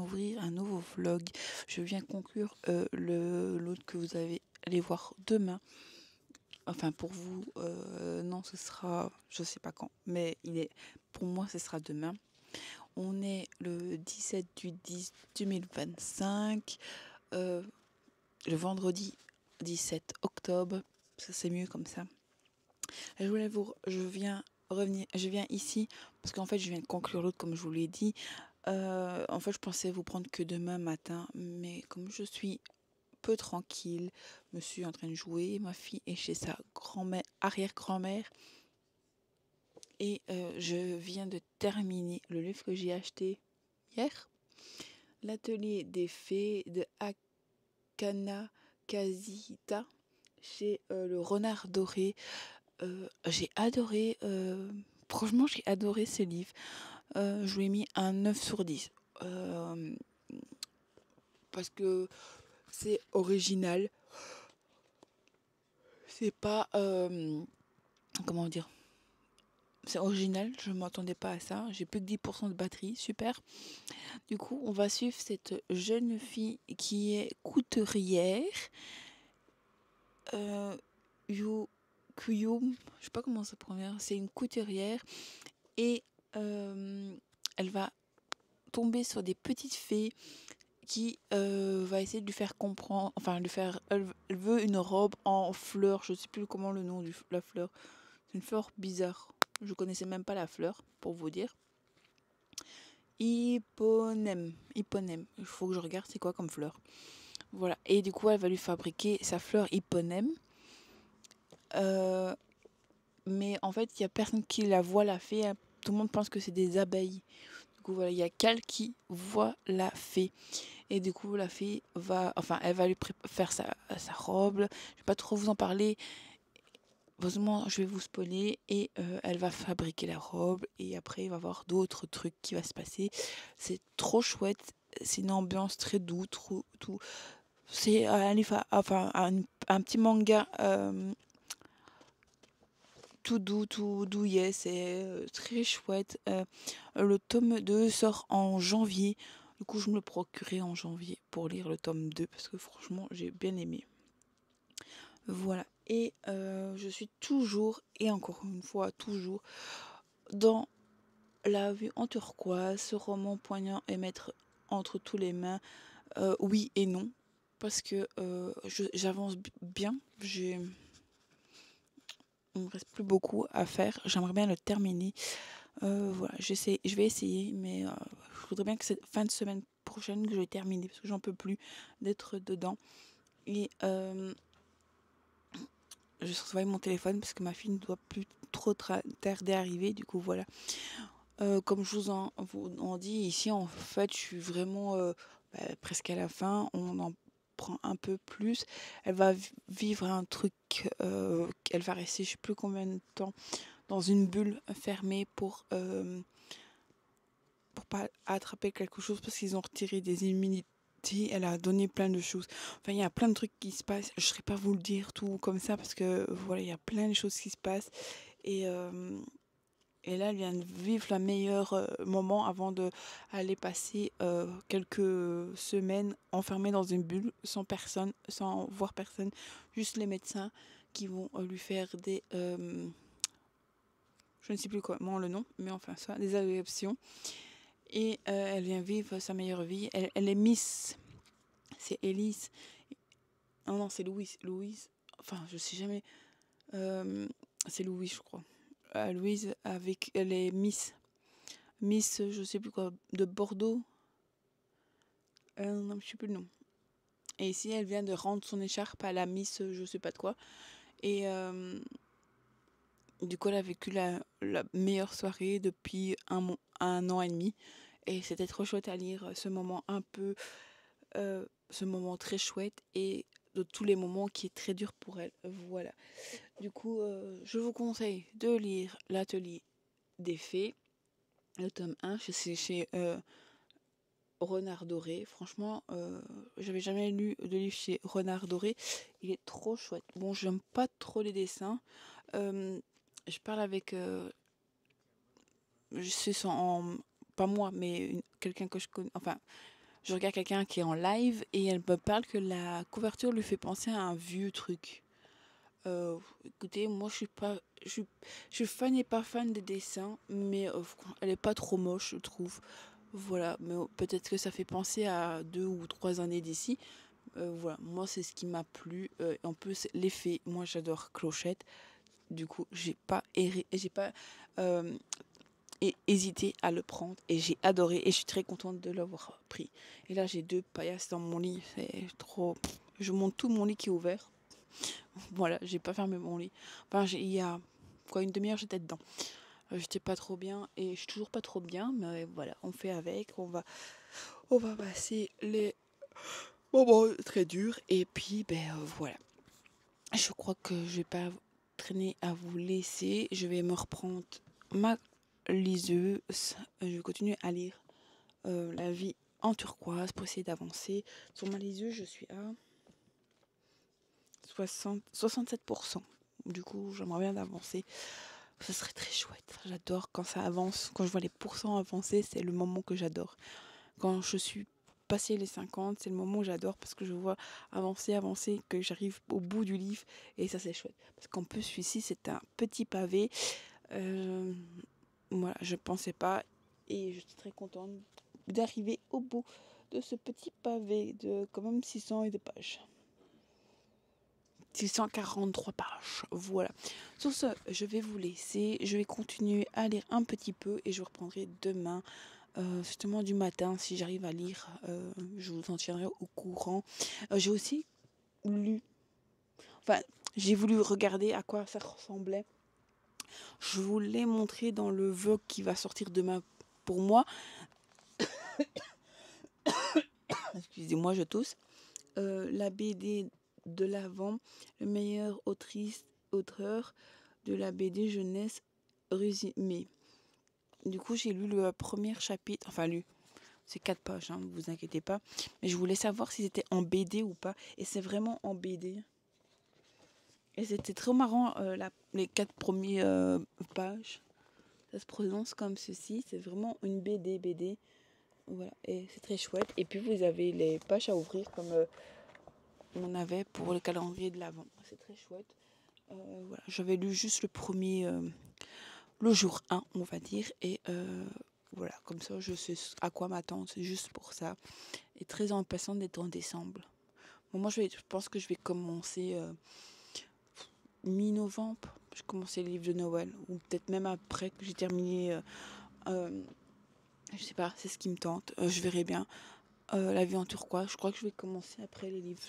ouvrir un nouveau vlog. Je viens conclure l'autre que vous allez voir demain. Enfin pour vous, non ce sera, je sais pas quand, mais pour moi ce sera demain. On est le 17 du 10 2025, le vendredi 17 octobre, ça c'est mieux comme ça. Je viens ici parce qu'en fait je viens de conclure l'autre comme je vous l'ai dit. En fait je pensais vous prendre que demain matin, mais comme je suis peu tranquille, monsieur est en train de jouer, ma fille est chez sa grand-mère, arrière-grand-mère, et je viens de terminer le livre que j'ai acheté hier, l'atelier des fées de Akana Kazita chez le Renard Doré. J'ai adoré, franchement j'ai adoré ce livre. Je lui ai mis un 9 sur 10. Parce que c'est original. C'est pas... comment dire, c'est original, je ne m'attendais pas à ça. J'ai plus que 10% de batterie, super. Du coup, on va suivre cette jeune fille qui est couturière. Kuyum, je sais pas comment ça prononce, c'est une couturière. Et elle va tomber sur des petites fées qui va essayer de lui faire comprendre, enfin elle veut une robe en fleurs, je sais plus comment le nom de la fleur. C'est une fleur bizarre. Je connaissais même pas la fleur, pour vous dire. Hyponème. Il faut que je regarde c'est quoi comme fleur. Voilà. Et du coup, elle va lui fabriquer sa fleur hyponème. Mais en fait, il y a personne qui la voit la fée. Tout le monde pense que c'est des abeilles. Du coup, voilà, il y a Cal qui voit la fée. Et du coup, la fée elle va lui faire sa robe. Je vais pas trop vous en parler. Heureusement, je vais vous spoiler, et elle va fabriquer la robe, et après il va y avoir d'autres trucs qui va se passer. C'est trop chouette, c'est une ambiance très douce, tout. C'est un petit manga tout doux, tout douillet, c'est très chouette. Le tome 2 sort en janvier. Du coup, je me le procurerai en janvier pour lire le tome 2 parce que franchement, j'ai bien aimé. Voilà. Et je suis toujours, et encore une fois, toujours, dans La vue en turquoise, ce roman poignant et mettre entre tous les mains. Oui et non. Parce que j'avance bien. Il me reste plus beaucoup à faire. J'aimerais bien le terminer. Voilà, je vais essayer, mais je voudrais bien que cette fin de semaine prochaine que je vais terminer parce que j'en peux plus d'être dedans. Et je surveille mon téléphone parce que ma fille ne doit plus trop tarder à arriver. Du coup, voilà. Comme je vous en dis ici, en fait, je suis vraiment presque à la fin. On en prend un peu plus. Elle va vivre un truc. Elle va rester, je sais plus combien de temps, dans une bulle fermée pour pas attraper quelque chose parce qu'ils ont retiré des immunités. Elle a donné plein de choses. Enfin, il y a plein de trucs qui se passent. Je ne saurais pas vous le dire tout comme ça parce que voilà, il y a plein de choses qui se passent. Et là, elle vient de vivre le meilleur moment avant de aller passer quelques semaines enfermée dans une bulle, sans personne, sans voir personne, juste les médecins qui vont lui faire des... je ne sais plus comment le nom, mais enfin ça, des injections. Et elle vient vivre sa meilleure vie. Elle est Miss. C'est Elise. Oh non, c'est Louise. Louise. Enfin, je sais jamais. C'est Louise, je crois. Louise, elle est Miss. Miss, je sais plus quoi, de Bordeaux. Non, je sais plus le nom. Et ici, elle vient de rendre son écharpe à la Miss, je sais pas de quoi. Et du coup, elle a vécu la meilleure soirée depuis un an et demi. Et c'était trop chouette à lire ce moment ce moment très chouette et de tous les moments qui est très dur pour elle. Voilà. Du coup, je vous conseille de lire l'atelier des fées, le tome 1, c'est chez Renard Doré. Franchement, j'avais jamais lu de livre chez Renard Doré. Il est trop chouette. Bon, j'aime pas trop les dessins. Je parle avec... je sais pas moi, mais quelqu'un que je connais... Enfin, je regarde quelqu'un qui est en live et elle me parle que la couverture lui fait penser à un vieux truc. Écoutez, moi je suis fan et pas fan des dessins, mais elle est pas trop moche, je trouve. Voilà, mais peut-être que ça fait penser à 2 ou 3 années d'ici. Voilà, moi c'est ce qui m'a plu. En plus, l'effet, moi j'adore Clochette. Du coup, j'ai pas euh, hésité à le prendre et j'ai adoré et je suis très contente de l'avoir pris. Et là, j'ai 2 paillasses dans mon lit, c'est trop. Je monte tout mon lit qui est ouvert. Voilà, j'ai pas fermé mon lit. Enfin, il y a quoi, une demi-heure, j'étais dedans. J'étais pas trop bien et je suis toujours pas trop bien, mais voilà, on fait avec, on va passer les moments très durs et puis voilà. Je crois que je vais pas traîner à vous laisser, je vais me reprendre ma liseuse, je vais continuer à lire La vie en turquoise pour essayer d'avancer. Sur ma liseuse, je suis à 67%. Du coup, j'aimerais bien avancer. Ça serait très chouette. J'adore quand ça avance. Quand je vois les pourcents avancer, c'est le moment que j'adore. Quand je suis passé les 50, c'est le moment où j'adore parce que je vois avancer, que j'arrive au bout du livre et ça c'est chouette. Parce qu'en plus celui-ci c'est un petit pavé. Euh, voilà, je pensais pas et je suis très contente d'arriver au bout de ce petit pavé de quand même 600 et des pages. 643 pages, voilà. Sur ce, je vais vous laisser, je vais continuer à lire un petit peu et je reprendrai demain, justement du matin, si j'arrive à lire, je vous en tiendrai au courant. J'ai aussi lu, enfin, j'ai voulu regarder à quoi ça ressemblait. Je vous l'ai montré dans le vlog qui va sortir demain pour moi. Excusez-moi, je tousse. La BD de l'avant, le meilleur auteur de la BD jeunesse résumé. Du coup, j'ai lu le premier chapitre, enfin lu, c'est 4 pages, hein, ne vous inquiétez pas. Mais je voulais savoir si c'était en BD ou pas. Et c'est vraiment en BD. Et c'était trop marrant, les 4 premières pages. Ça se prononce comme ceci. C'est vraiment une BD. Voilà, et c'est très chouette. Et puis vous avez les pages à ouvrir comme on avait pour le calendrier de l'Avent. C'est très chouette. Voilà, j'avais lu juste le premier, le jour 1, on va dire. Et voilà, comme ça, je sais à quoi m'attendre. C'est juste pour ça. Et très impatiente d'être en décembre. Bon, moi, je pense que je vais commencer mi-novembre. Je commence les livres de Noël. Ou peut-être même après que j'ai terminé. Je sais pas, c'est ce qui me tente. Je verrai bien. La vie en turquoise. Je crois que je vais commencer après les livres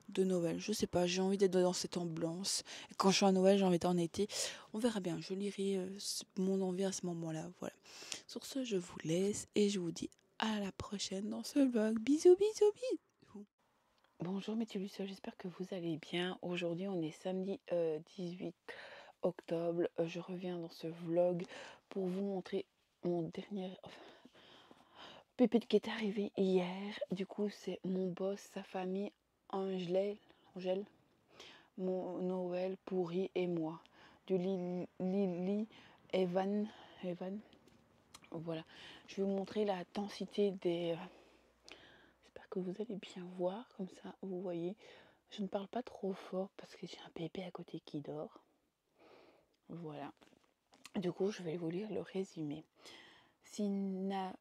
de Noël. Je sais pas, j'ai envie d'être dans cette ambiance. Et quand je suis à Noël, j'ai envie d'être en été. On verra bien. Je lirai mon envie à ce moment-là. Voilà. Sur ce, je vous laisse et je vous dis à la prochaine dans ce vlog. Bisous, bisous, bisous. Bonjour mes Lucioles, j'espère que vous allez bien. Aujourd'hui, on est samedi 18 octobre. Je reviens dans ce vlog pour vous montrer mon dernier pépite qui est arrivé hier. Du coup, c'est mon boss, sa famille, Angèle, mon Noël pourri et moi. Du Lily, Evan. Voilà. Je vais vous montrer la densité des... J'espère que vous allez bien voir. Comme ça, vous voyez. Je ne parle pas trop fort parce que j'ai un bébé à côté qui dort. Voilà. Du coup, je vais vous lire le résumé. Sinan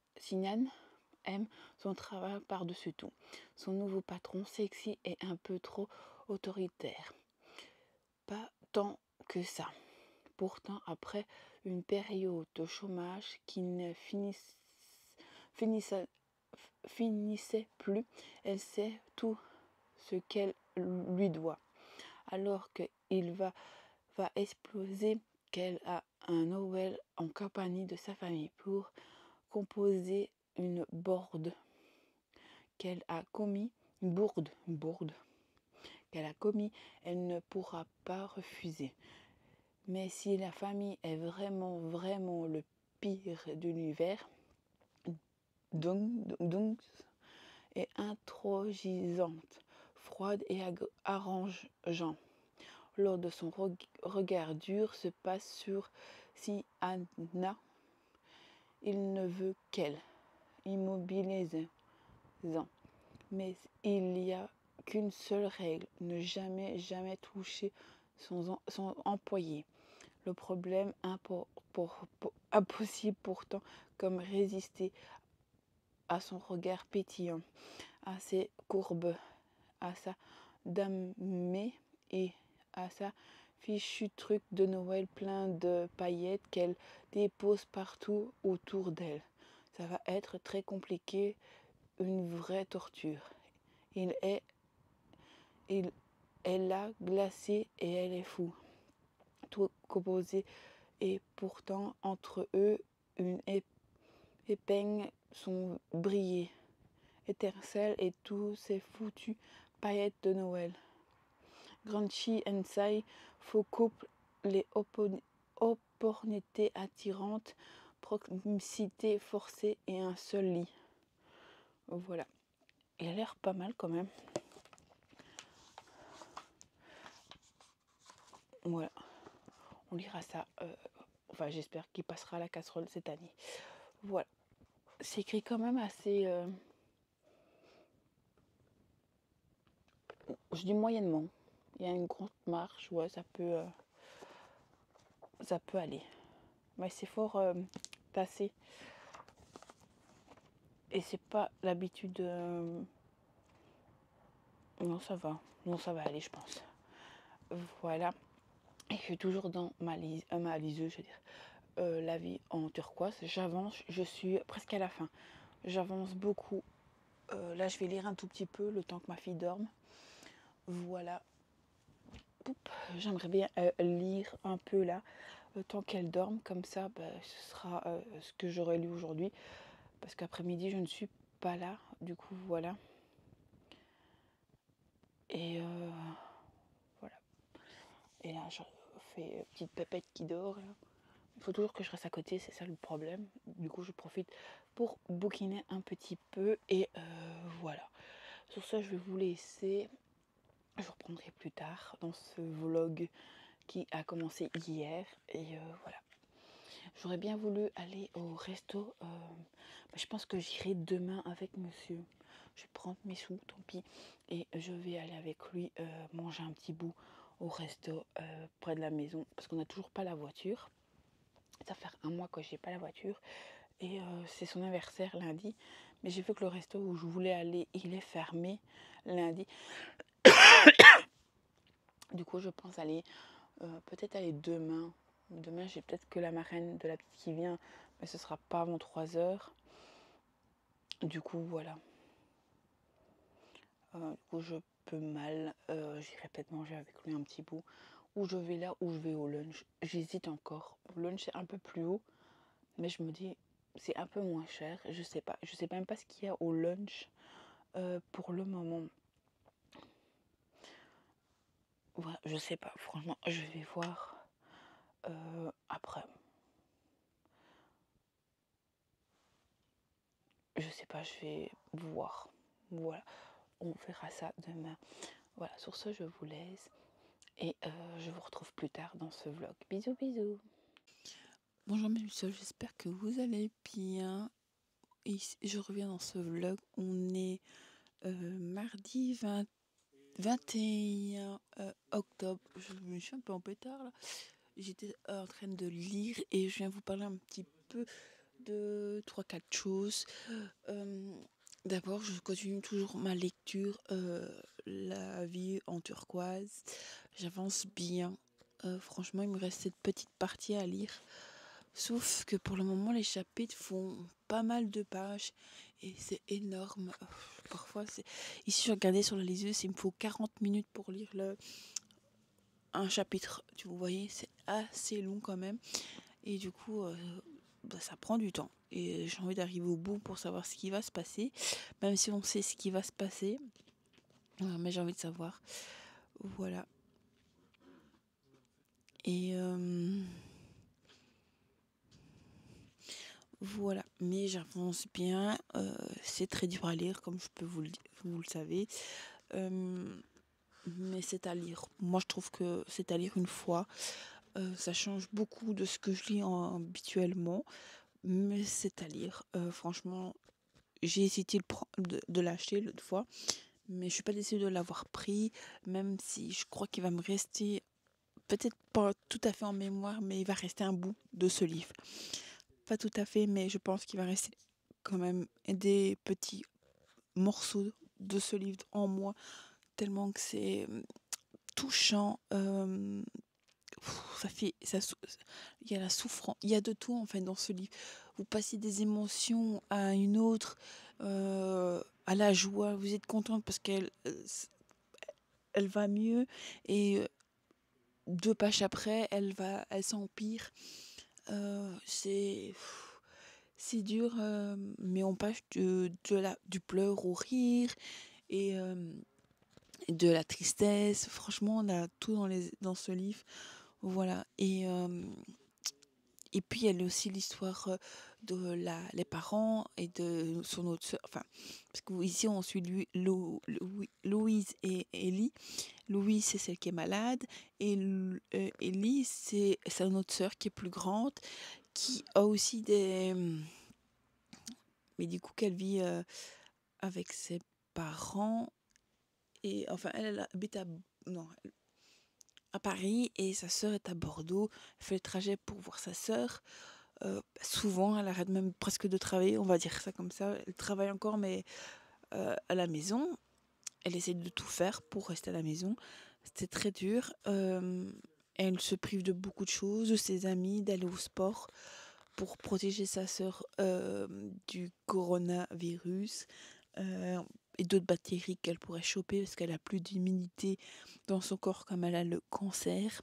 aime son travail par-dessus tout. Son nouveau patron sexy est un peu trop autoritaire. Pas tant que ça. Pourtant, après une période de chômage qui ne finissait plus, elle sait tout ce qu'elle lui doit. Alors qu'il va exploser, qu'elle a un Noël en compagnie de sa famille pour composer une bourde qu'elle a commis, une bourde qu'elle a commis, elle ne pourra pas refuser. Mais si la famille est vraiment le pire de l'univers, donc est intransigeante, froide et arrangeante. Lors de son regard dur se passe sur si Anna, il ne veut qu'elle, immobilisée, ans. Mais il n'y a qu'une seule règle, ne jamais, jamais toucher son employé. Le problème impossible pourtant, comme résister à son regard pétillant, à ses courbes, à sa damnée et à sa fichu truc de Noël plein de paillettes qu'elle dépose partout autour d'elle. Ça va être très compliqué, une vraie torture. Il est là glacé et elle est fou. Tout opposé et pourtant entre eux une épingle sont brillées, étincelle et tous ces foutus paillettes de Noël. Grunchy and Sai, faux couple, les opportunités attirantes, proximité forcée et un seul lit. Voilà. Il a l'air pas mal quand même. Voilà. On lira ça. Enfin, j'espère qu'il passera à la casserole cette année. Voilà. C'est écrit quand même assez... je dis moyennement. Il y a une grande marche. Ouais, ça peut aller. Mais c'est fort tassé. Et c'est pas l'habitude... Non, ça va. Non, ça va aller, je pense. Voilà. Et je suis toujours dans ma liseuse, je veux dire. La vie en turquoise. J'avance. Je suis presque à la fin. J'avance beaucoup. Là, je vais lire un tout petit peu le temps que ma fille dorme. Voilà. J'aimerais bien lire un peu là, le temps qu'elle dorme. Comme ça, ce sera ce que j'aurais lu aujourd'hui. Parce qu'après-midi, je ne suis pas là. Du coup, voilà. Et voilà. Et là, je fais petite pépette qui dort. Là. Il faut toujours que je reste à côté, c'est ça le problème. Du coup, je profite pour bouquiner un petit peu. Et voilà. Sur ça, je vais vous laisser. Je vous reprendrai plus tard dans ce vlog qui a commencé hier. Et voilà. J'aurais bien voulu aller au resto. Je pense que j'irai demain avec monsieur. Je vais prendre mes sous, tant pis. Et je vais aller avec lui manger un petit bout au resto près de la maison. Parce qu'on n'a toujours pas la voiture. Ça fait un mois que j'ai pas la voiture. Et c'est son anniversaire lundi. Mais j'ai vu que le resto où je voulais aller, il est fermé lundi. Du coup, je pense aller peut-être aller demain. Demain, j'ai peut-être que la marraine de la petite qui vient, mais ce sera pas avant 3 heures. Du coup, voilà. Du coup, je peux mal. J'irai peut-être manger avec lui un petit bout. Ou je vais là, ou je vais au lunch. J'hésite encore. Le lunch, c'est un peu plus haut, mais je me dis, c'est un peu moins cher. Je sais pas. Je sais même pas ce qu'il y a au lunch pour le moment. Voilà, je sais pas. Franchement, je vais voir après. Je sais pas, je vais voir. Voilà, on verra ça demain. Voilà, sur ce, je vous laisse. Et je vous retrouve plus tard dans ce vlog. Bisous, bisous. Bonjour mes soeurs, j'espère que vous allez bien. Et je reviens dans ce vlog. On est mardi 21 octobre. Je me suis un peu en pétard là. J'étais en train de lire et je viens vous parler un petit peu de 3-4 choses. D'abord, je continue toujours ma lecture, La vie en turquoise. J'avance bien. Franchement, il me reste cette petite partie à lire. Sauf que pour le moment, les chapitres font pas mal de pages et c'est énorme. Parfois, ici, je regardais sur la liseuse, il me faut 40 minutes pour lire un chapitre. Vous voyez, c'est assez long quand même. Et du coup, ça prend du temps. Et j'ai envie d'arriver au bout pour savoir ce qui va se passer. Même si on sait ce qui va se passer. Mais j'ai envie de savoir. Voilà. Et voilà. Mais j'avance bien. C'est très dur à lire, comme je peux vous le savez. Mais c'est à lire. Moi, je trouve que c'est à lire une fois. Ça change beaucoup de ce que je lis habituellement. Mais c'est à lire. Franchement, j'ai hésité de l'acheter l'autre fois, mais je suis pas déçue de l'avoir pris, même si je crois qu'il va me rester, peut-être pas tout à fait en mémoire, mais il va rester un bout de ce livre. Pas tout à fait, mais je pense qu'il va rester quand même des petits morceaux de ce livre en moi, tellement que c'est touchant. Ça fait, il y a la souffrance, il y a de tout en fait dans ce livre. Vous passez des émotions à une autre, à la joie. Vous êtes contente parce elle va mieux et 2 pages après, elle s'empire. C'est dur, mais on passe du pleur au rire et de la tristesse. Franchement, on a tout dans ce livre. Voilà. Et puis, il y a aussi l'histoire de les parents et de son autre sœur. Enfin, parce qu'ici, on suit Louise et Ellie. Louise, c'est celle qui est malade. Et Ellie, c'est une autre sœur qui est plus grande, qui a aussi des... Mais du coup, qu'elle vit avec ses parents. Et enfin, elle habite non, à Paris et sa sœur est à Bordeaux. Elle fait le trajet pour voir sa sœur. Souvent, elle arrête même presque de travailler, on va dire ça comme ça. Elle travaille encore, mais à la maison. Elle essaie de tout faire pour rester à la maison. C'était très dur. Elle se prive de beaucoup de choses, de ses amis, d'aller au sport pour protéger sa sœur du coronavirus et d'autres bactéries qu'elle pourrait choper parce qu'elle a plus d'immunité dans son corps comme elle a le cancer.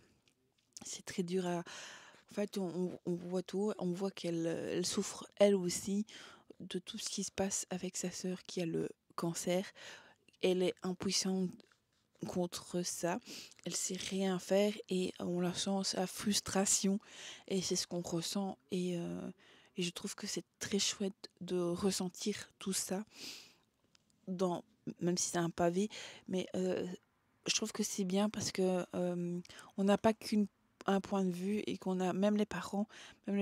C'est très dur à... En fait, on voit tout, on voit qu'elle souffre elle aussi de tout ce qui se passe avec sa sœur qui a le cancer. Elle est impuissante contre ça, elle sait rien faire et on la sent sa frustration et c'est ce qu'on ressent et je trouve que c'est très chouette de ressentir tout ça dans, même si c'est un pavé, mais je trouve que c'est bien parce que on n'a pas qu'un point de vue et qu'on a même les parents, la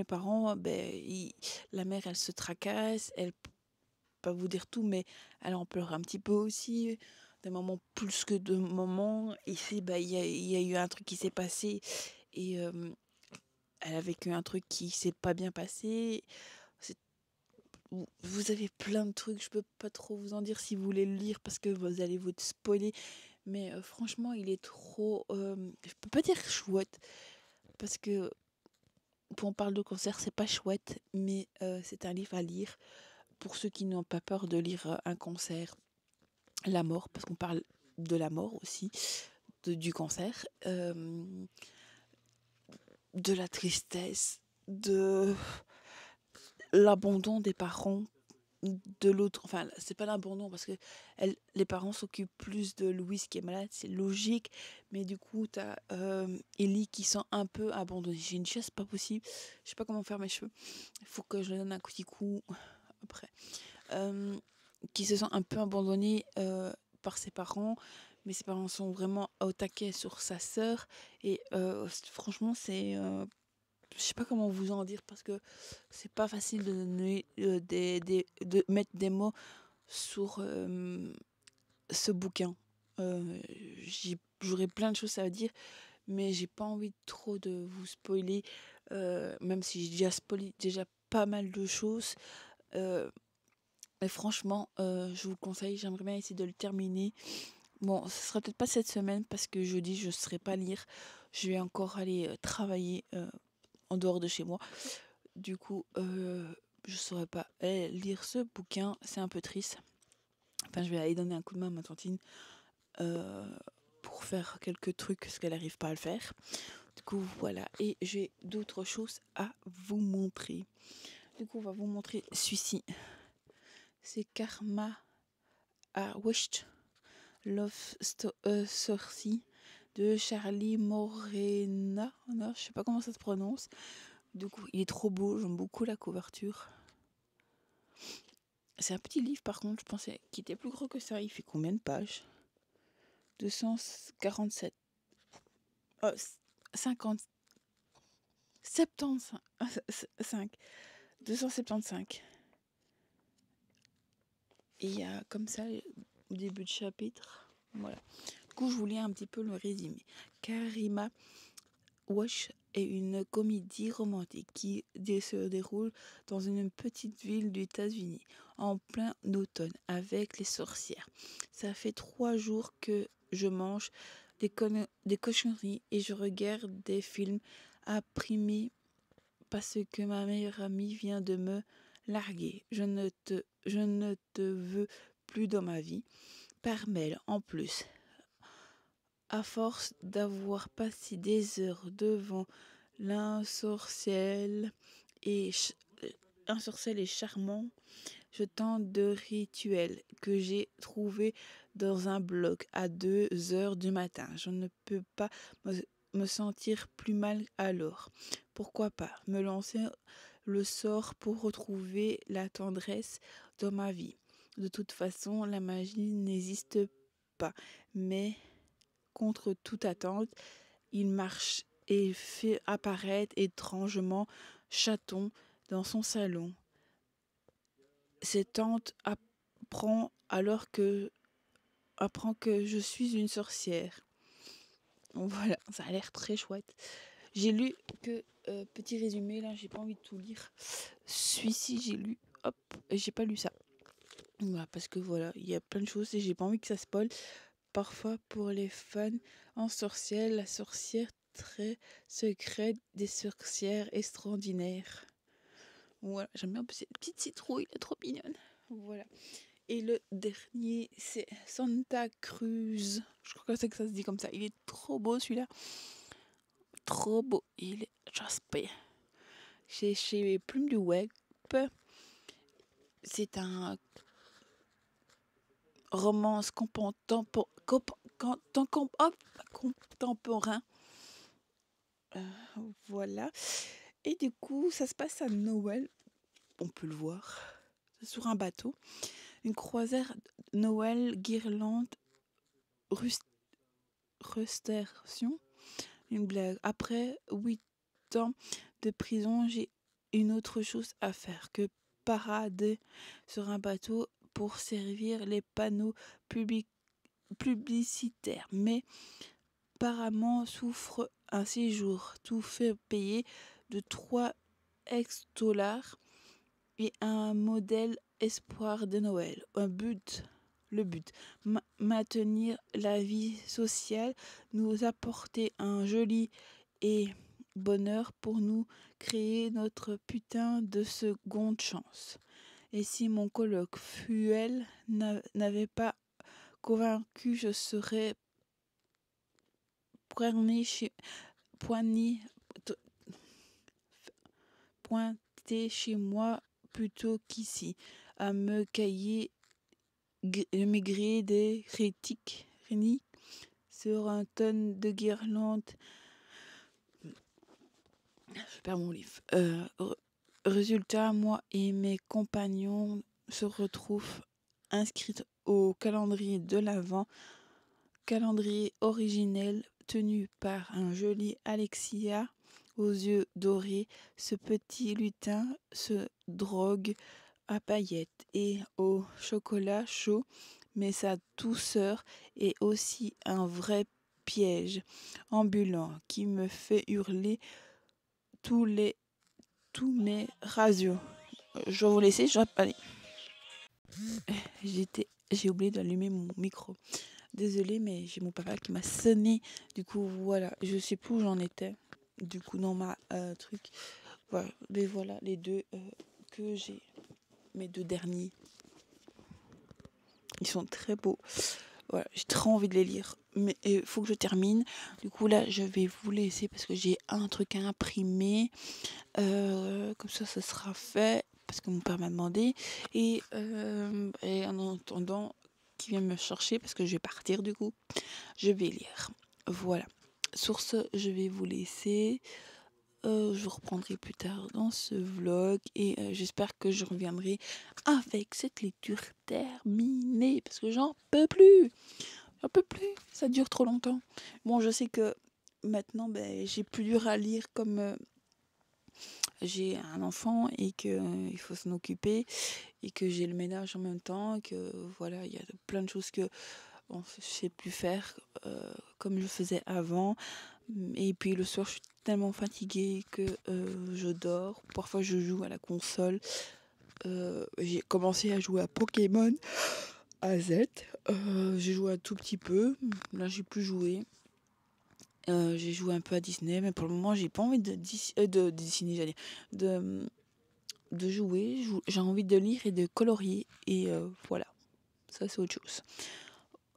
mère elle se tracasse, elle peut pas vous dire tout, mais elle en pleure un petit peu aussi, des moments plus que de moments. Ici, il y a eu un truc qui s'est passé et elle a vécu un truc qui s'est pas bien passé. C'est- Vous avez plein de trucs, je peux pas trop vous en dire si vous voulez le lire parce que vous allez vous spoiler. Mais franchement, il est trop... je peux pas dire chouette, parce que quand on parle de cancer, c'est pas chouette, mais c'est un livre à lire pour ceux qui n'ont pas peur de lire un cancer, la mort, parce qu'on parle de la mort aussi, du cancer, de la tristesse, de l'abandon des parents, de l'autre, enfin c'est pas l'abandon parce que les parents s'occupent plus de Louise qui est malade, c'est logique, mais du coup t'as Ellie qui sent un peu abandonnée. J'ai une chaise pas possible, je sais pas comment faire mes cheveux, il faut que je donne un petit coup après. Qui se sent un peu abandonnée par ses parents, mais ses parents sont vraiment au taquet sur sa sœur et franchement c'est je sais pas comment vous en dire parce que c'est pas facile de donner de mettre des mots sur ce bouquin. Euh, J'aurais plein de choses à dire, mais j'ai pas envie trop de vous spoiler, même si j'ai déjà spoilé déjà pas mal de choses. Euh, mais franchement, je vous le conseille, j'aimerais bien essayer de le terminer. Bon, ce sera peut-être pas cette semaine parce que jeudi je serai pas lire. Je vais encore aller travailler en dehors de chez moi. Du coup, je saurais pas lire ce bouquin, c'est un peu triste. Enfin, je vais aller donner un coup de main à ma tantine euh, pour faire quelques trucs parce qu'elle n'arrive pas à le faire. Du coup, voilà. Et j'ai d'autres choses à vous montrer. Du coup, on va vous montrer celui-ci. C'est Karma I Wished Love Story de Charlie Morena. Non, je sais pas comment ça se prononce. Du coup, il est trop beau, j'aime beaucoup la couverture. C'est un petit livre par contre, je pensais qu'il était plus gros que ça. Il fait combien de pages? 247. 50. 75. 275. Et il y a comme ça, au début de chapitre, voilà. Du coup, je vous lis un petit peu le résumé. Karima Wash est une comédie romantique qui se déroule dans une petite ville des États-Unis en plein automne avec les sorcières. Ça fait 3 jours que je mange des cochonneries et je regarde des films à primer parce que ma meilleure amie vient de me larguer. Je ne te veux plus dans ma vie. Par mail en plus. À force d'avoir passé des heures devant l'insorcelle et, un sorcier charmant, je tente de rituel que j'ai trouvé dans un blog à 2 heures du matin. Je ne peux pas me sentir plus mal alors. Pourquoi pas me lancer le sort pour retrouver la tendresse dans ma vie. De toute façon, la magie n'existe pas, mais contre toute attente, il marche et fait apparaître étrangement Chaton dans son salon. Ses tantes apprend que je suis une sorcière. Voilà, ça a l'air très chouette. J'ai lu que petit résumé là, j'ai pas envie de tout lire. Celui-ci j'ai lu, hop, et j'ai pas lu ça. Voilà, parce que voilà, il y a plein de choses et j'ai pas envie que ça spoil. Parfois pour les fans en sorcière, la sorcière très secrète des sorcières extraordinaires. Voilà, j'aime bien cette petite citrouille, elle est trop mignonne. Voilà. Et le dernier, c'est Santa Cruz. Je crois que c'est que ça se dit comme ça. Il est trop beau celui-là. Trop beau. Il est Jasper. C'est chez Plume du Web. C'est un romance contemporain. Voilà. Et du coup, ça se passe à Noël. On peut le voir. Sur un bateau. Une croisière Noël, guirlande, restauration. Une blague. Après 8 ans de prison, j'ai une autre chose à faire que parader sur un bateau pour servir les panneaux publicitaires. Mais apparemment souffre un séjour tout fait payer de 3 ex-dollars et un modèle espoir de Noël. Le but, maintenir la vie sociale, nous apporter un joli et bonheur pour nous créer notre putain de seconde chance. Et si mon colloque Fuel n'avait pas convaincu, je serais pointé chez moi plutôt qu'ici, à me cailler maigrir des critiques sur un tonne de guirlandes. Je perds mon livre. Résultat, moi et mes compagnons se retrouvent inscrits au calendrier de l'Avent, calendrier originel tenu par un joli Alexia aux yeux dorés. Ce petit lutin se drogue à paillettes et au chocolat chaud, mais sa douceur est aussi un vrai piège ambulant qui me fait hurler tous mes radios. Je vais vous laisser, allez. J'ai oublié d'allumer mon micro. Désolée, mais j'ai mon papa qui m'a sonné. Du coup, voilà, je sais plus où j'en étais. Du coup, dans ma truc. Voilà, mais voilà les deux que j'ai. Mes 2 derniers. Ils sont très beaux. Voilà, j'ai trop envie de les lire. Mais il faut que je termine. Du coup, là, je vais vous laisser parce que j'ai un truc à imprimer. Comme ça sera fait. Parce que mon père m'a demandé. Et en attendant qu'il vienne me chercher, parce que je vais partir du coup, je vais lire. Voilà. Sur ce, je vais vous laisser. Je vous reprendrai plus tard dans ce vlog et j'espère que je reviendrai avec cette lecture terminée parce que j'en peux plus. Ça dure trop longtemps. Bon, je sais que maintenant, j'ai plus dur à lire comme j'ai un enfant et que il faut s'en occuper et que j'ai le ménage en même temps, que voilà, il y a plein de choses que on ne sait plus faire comme je faisais avant. Et puis le soir, je suis tellement fatiguée que je dors. Parfois, je joue à la console. J'ai commencé à jouer à Pokémon à Z. J'ai joué un tout petit peu. Là, j'ai plus joué. J'ai joué un peu à Disney, mais pour le moment, j'ai pas envie de dessiner, j'allais dire, de jouer. J'ai envie de lire et de colorier. Et voilà, ça, c'est autre chose.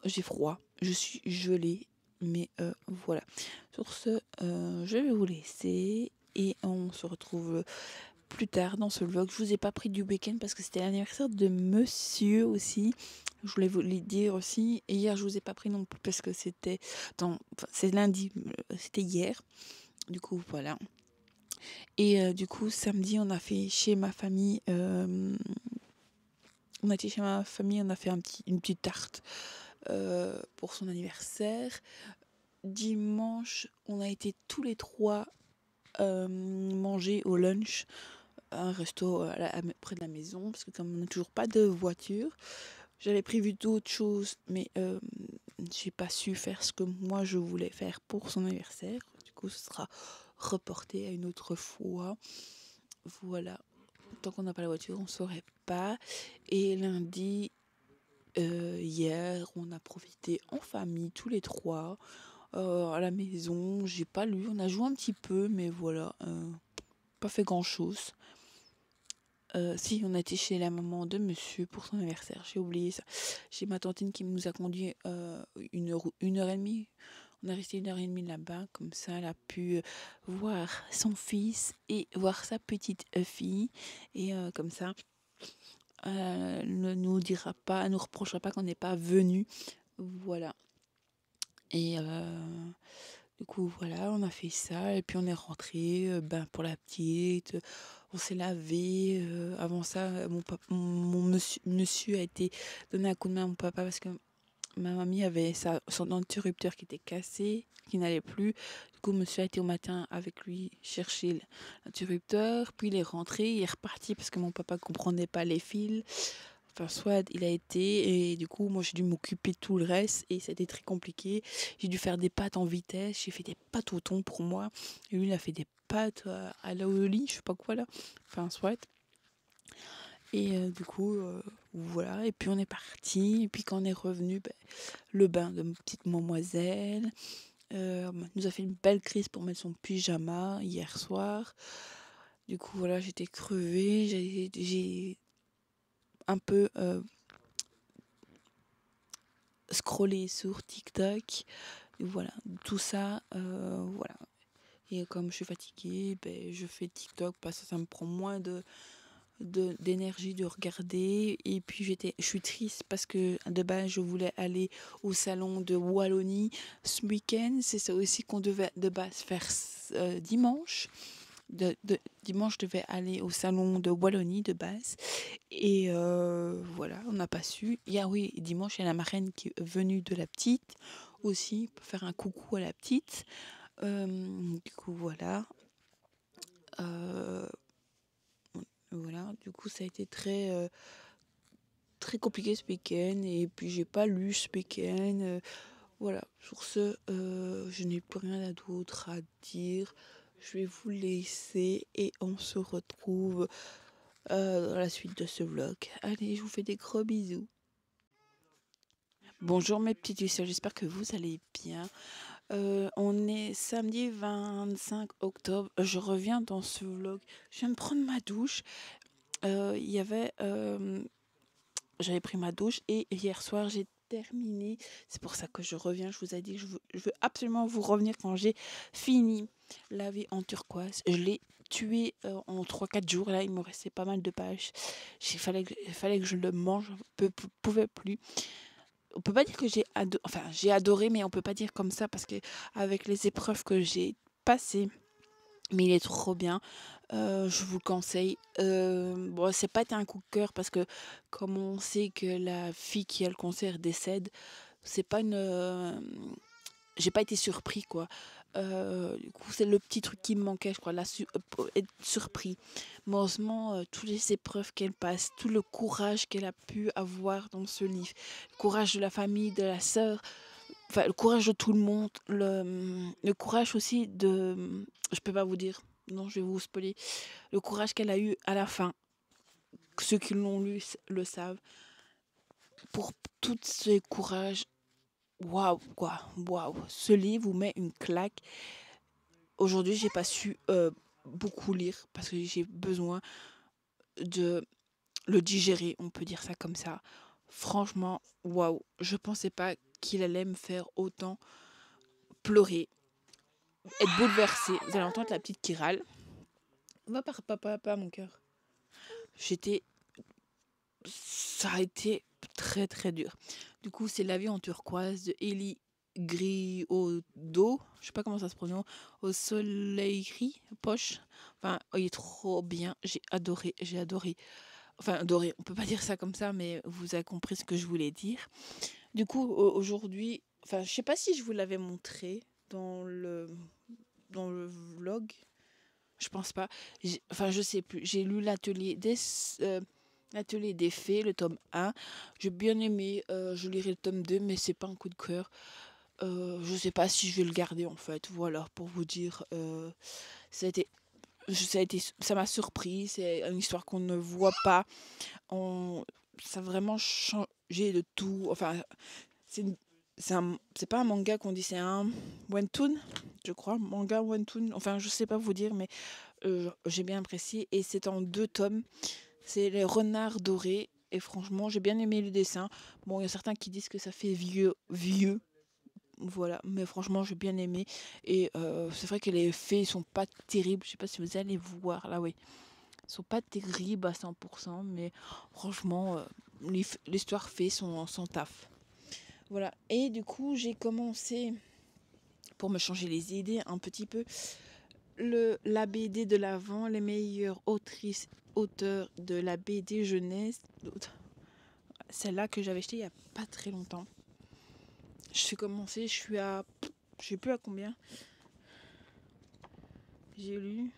J'ai froid, je suis gelée, mais voilà. Sur ce, je vais vous laisser et on se retrouve plus tard dans ce vlog. Je vous ai pas pris du week-end parce que c'était l'anniversaire de monsieur aussi. Je voulais vous le dire aussi. Et hier, je vous ai pas pris non plus parce que c'est lundi, c'était hier. Du coup, voilà. Et du coup, samedi, on a fait chez ma famille. On a été chez ma famille, on a fait une petite tarte pour son anniversaire. Dimanche, on a été tous les trois manger au lunch à un resto près de la maison parce que comme on n'a toujours pas de voiture, j'avais prévu d'autres choses mais j'ai pas su faire ce que moi je voulais faire pour son anniversaire. Du coup, ce sera reporté à une autre fois. Voilà. Tant qu'on n'a pas la voiture, on saurait pas. Et lundi, hier, on a profité en famille tous les trois. À la maison, j'ai pas lu, on a joué un petit peu, mais voilà, pas fait grand chose. Si, on a été chez la maman de monsieur pour son anniversaire, j'ai oublié ça. J'ai ma tantine qui nous a conduit 1 heure et demie. On est resté 1 heure et demie là-bas, comme ça elle a pu voir son fils et voir sa petite fille. Et comme ça, elle ne nous dira pas, elle nous reprochera pas qu'on n'est pas venu. Voilà. Et du coup, voilà, on a fait ça. Et puis on est rentré pour la petite. On s'est lavé. Avant ça, mon monsieur a été donné un coup de main à mon papa parce que ma mamie avait son interrupteur qui était cassé, qui n'allait plus. Du coup, monsieur a été au matin avec lui chercher l'interrupteur. Puis il est rentré, il est reparti parce que mon papa comprenait pas les fils. Enfin, soit il a été, et du coup, moi j'ai dû m'occuper de tout le reste, et c'était très compliqué. J'ai dû faire des pâtes en vitesse, j'ai fait des pâtes au thon pour moi, et lui il a fait des pâtes à l'aoli, je sais pas quoi là. Enfin, soit. Et du coup, voilà, et puis on est parti, et puis quand on est revenu, le bain de ma petite mademoiselle. Nous a fait une belle crise pour mettre son pyjama hier soir. Du coup, voilà, j'étais crevée, j'ai un peu scroller sur TikTok. Et voilà, tout ça, voilà. Et comme je suis fatiguée, je fais TikTok parce que ça me prend moins d'énergie de regarder. Et puis je suis triste parce que de base je voulais aller au salon de Wallonie ce week-end. C'est ça aussi qu'on devait de base faire dimanche. Dimanche, je devais aller au salon de Wallonie de base. Et voilà, on n'a pas su. Oui, dimanche, il y a la marraine qui est venue de la petite aussi pour faire un coucou à la petite. Du coup, voilà. Euh, voilà, du coup, ça a été très compliqué ce week-end. Et puis, j'ai pas lu ce week-end. Voilà, sur ce, je n'ai plus rien d'autre à dire. Je vais vous laisser et on se retrouve dans la suite de ce vlog. Allez, je vous fais des gros bisous. Bonjour mes petites lucioles, j'espère que vous allez bien. On est samedi 25 octobre. Je reviens dans ce vlog. Je viens de prendre ma douche. J'avais pris ma douche et hier soir j'ai terminé. C'est pour ça que je reviens. Je vous ai dit que je veux absolument vous revenir quand j'ai fini laver en turquoise. Je l'ai tué en 3-4 jours. Là, il me restait pas mal de pages. Il fallait que je le mange. Je ne pouvais plus. On peut pas dire que j'ai adoré, mais on peut pas dire comme ça parce que avec les épreuves que j'ai passées, mais il est trop bien. Je vous le conseille. Bon, c'est pas été un coup de cœur parce que comme on sait que la fille qui a le cancer décède, c'est pas une. j'ai pas été surpris, quoi. Du coup, c'est le petit truc qui me manquait, je crois, pour être surpris. Mais heureusement, toutes les épreuves qu'elle passe, tout le courage qu'elle a pu avoir dans ce livre, le courage de la famille, de la sœur, enfin, le courage de tout le monde, le courage aussi je peux pas vous dire, non, je vais vous spoiler, le courage qu'elle a eu à la fin, ceux qui l'ont lu le savent, pour tout ce courage, waouh, quoi, waouh, ce livre vous met une claque. Aujourd'hui, j'ai pas su beaucoup lire parce que j'ai besoin de le digérer, on peut dire ça comme ça. Franchement, waouh, je pensais pas qu'il allait me faire autant pleurer, être bouleversée. Vous allez entendre la petite qui râle. Va par papa, pas mon cœur. J'étais, ça a été très très dur. Du coup, c'est La vie en turquoise de Elie Griaudo. Je sais pas comment ça se prononce. Au soleil poche. Enfin, il est trop bien. J'ai adoré, j'ai adoré. Enfin, adoré. On peut pas dire ça comme ça, mais vous avez compris ce que je voulais dire. Du coup, aujourd'hui, enfin, je sais pas si je vous l'avais montré dans le vlog. Je pense pas. Enfin, je sais plus. J'ai lu l'atelier des fées, le tome 1. J'ai bien aimé. Je lirai le tome 2, mais c'est pas un coup de cœur. Je sais pas si je vais le garder en fait. Voilà, pour vous dire. Ça a été, ça m'a surpris. C'est une histoire qu'on ne voit pas. Ça a vraiment changé de tout. Enfin, c'est une- c'est pas un manga qu'on dit, c'est un webtoon, je crois. Manga webtoon. Enfin, je sais pas vous dire, mais j'ai bien apprécié. Et c'est en 2 tomes. C'est les renards dorés. Et franchement, j'ai bien aimé le dessin. Bon, il y a certains qui disent que ça fait vieux, vieux. Voilà, mais franchement, j'ai bien aimé. Et c'est vrai que les faits sont pas terribles. Je sais pas si vous allez voir là, oui. Ils sont pas terribles à 100%, mais franchement, l'histoire fait son taf. Voilà. Et du coup, j'ai commencé, pour me changer les idées un petit peu, la BD de l'avant, les meilleures autrices, auteurs de la BD jeunesse. Celle-là que j'avais achetée il y a pas très longtemps. Je suis commencé, je suis à... Je sais plus à combien. J'ai lu...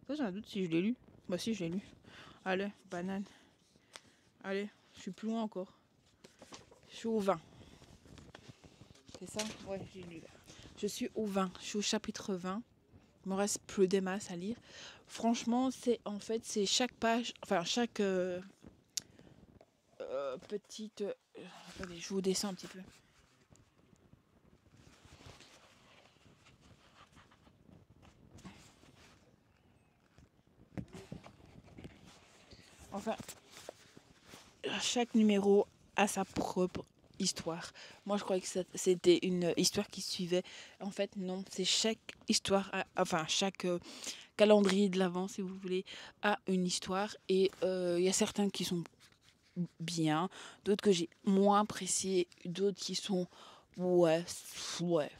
Ça, j'ai un doute si je l'ai lu. Bah si, je l'ai lu. Allez, banane. Allez, je suis plus loin encore. Je suis au 20. C'est ça? Ouais, j'ai lu. Je suis au 20. Je suis au chapitre 20. Il me reste plus des masses à lire. Franchement, c'est chaque page, enfin chaque petite... attendez, je vous descends un petit peu. Enfin, chaque numéro a sa propre histoire. Moi, je croyais que c'était une histoire qui suivait. En fait, non, c'est chaque histoire, enfin, chaque calendrier de l'avant, si vous voulez, a une histoire. Et il y a certains qui sont bien, d'autres que j'ai moins appréciés, d'autres qui sont ouais, ouais.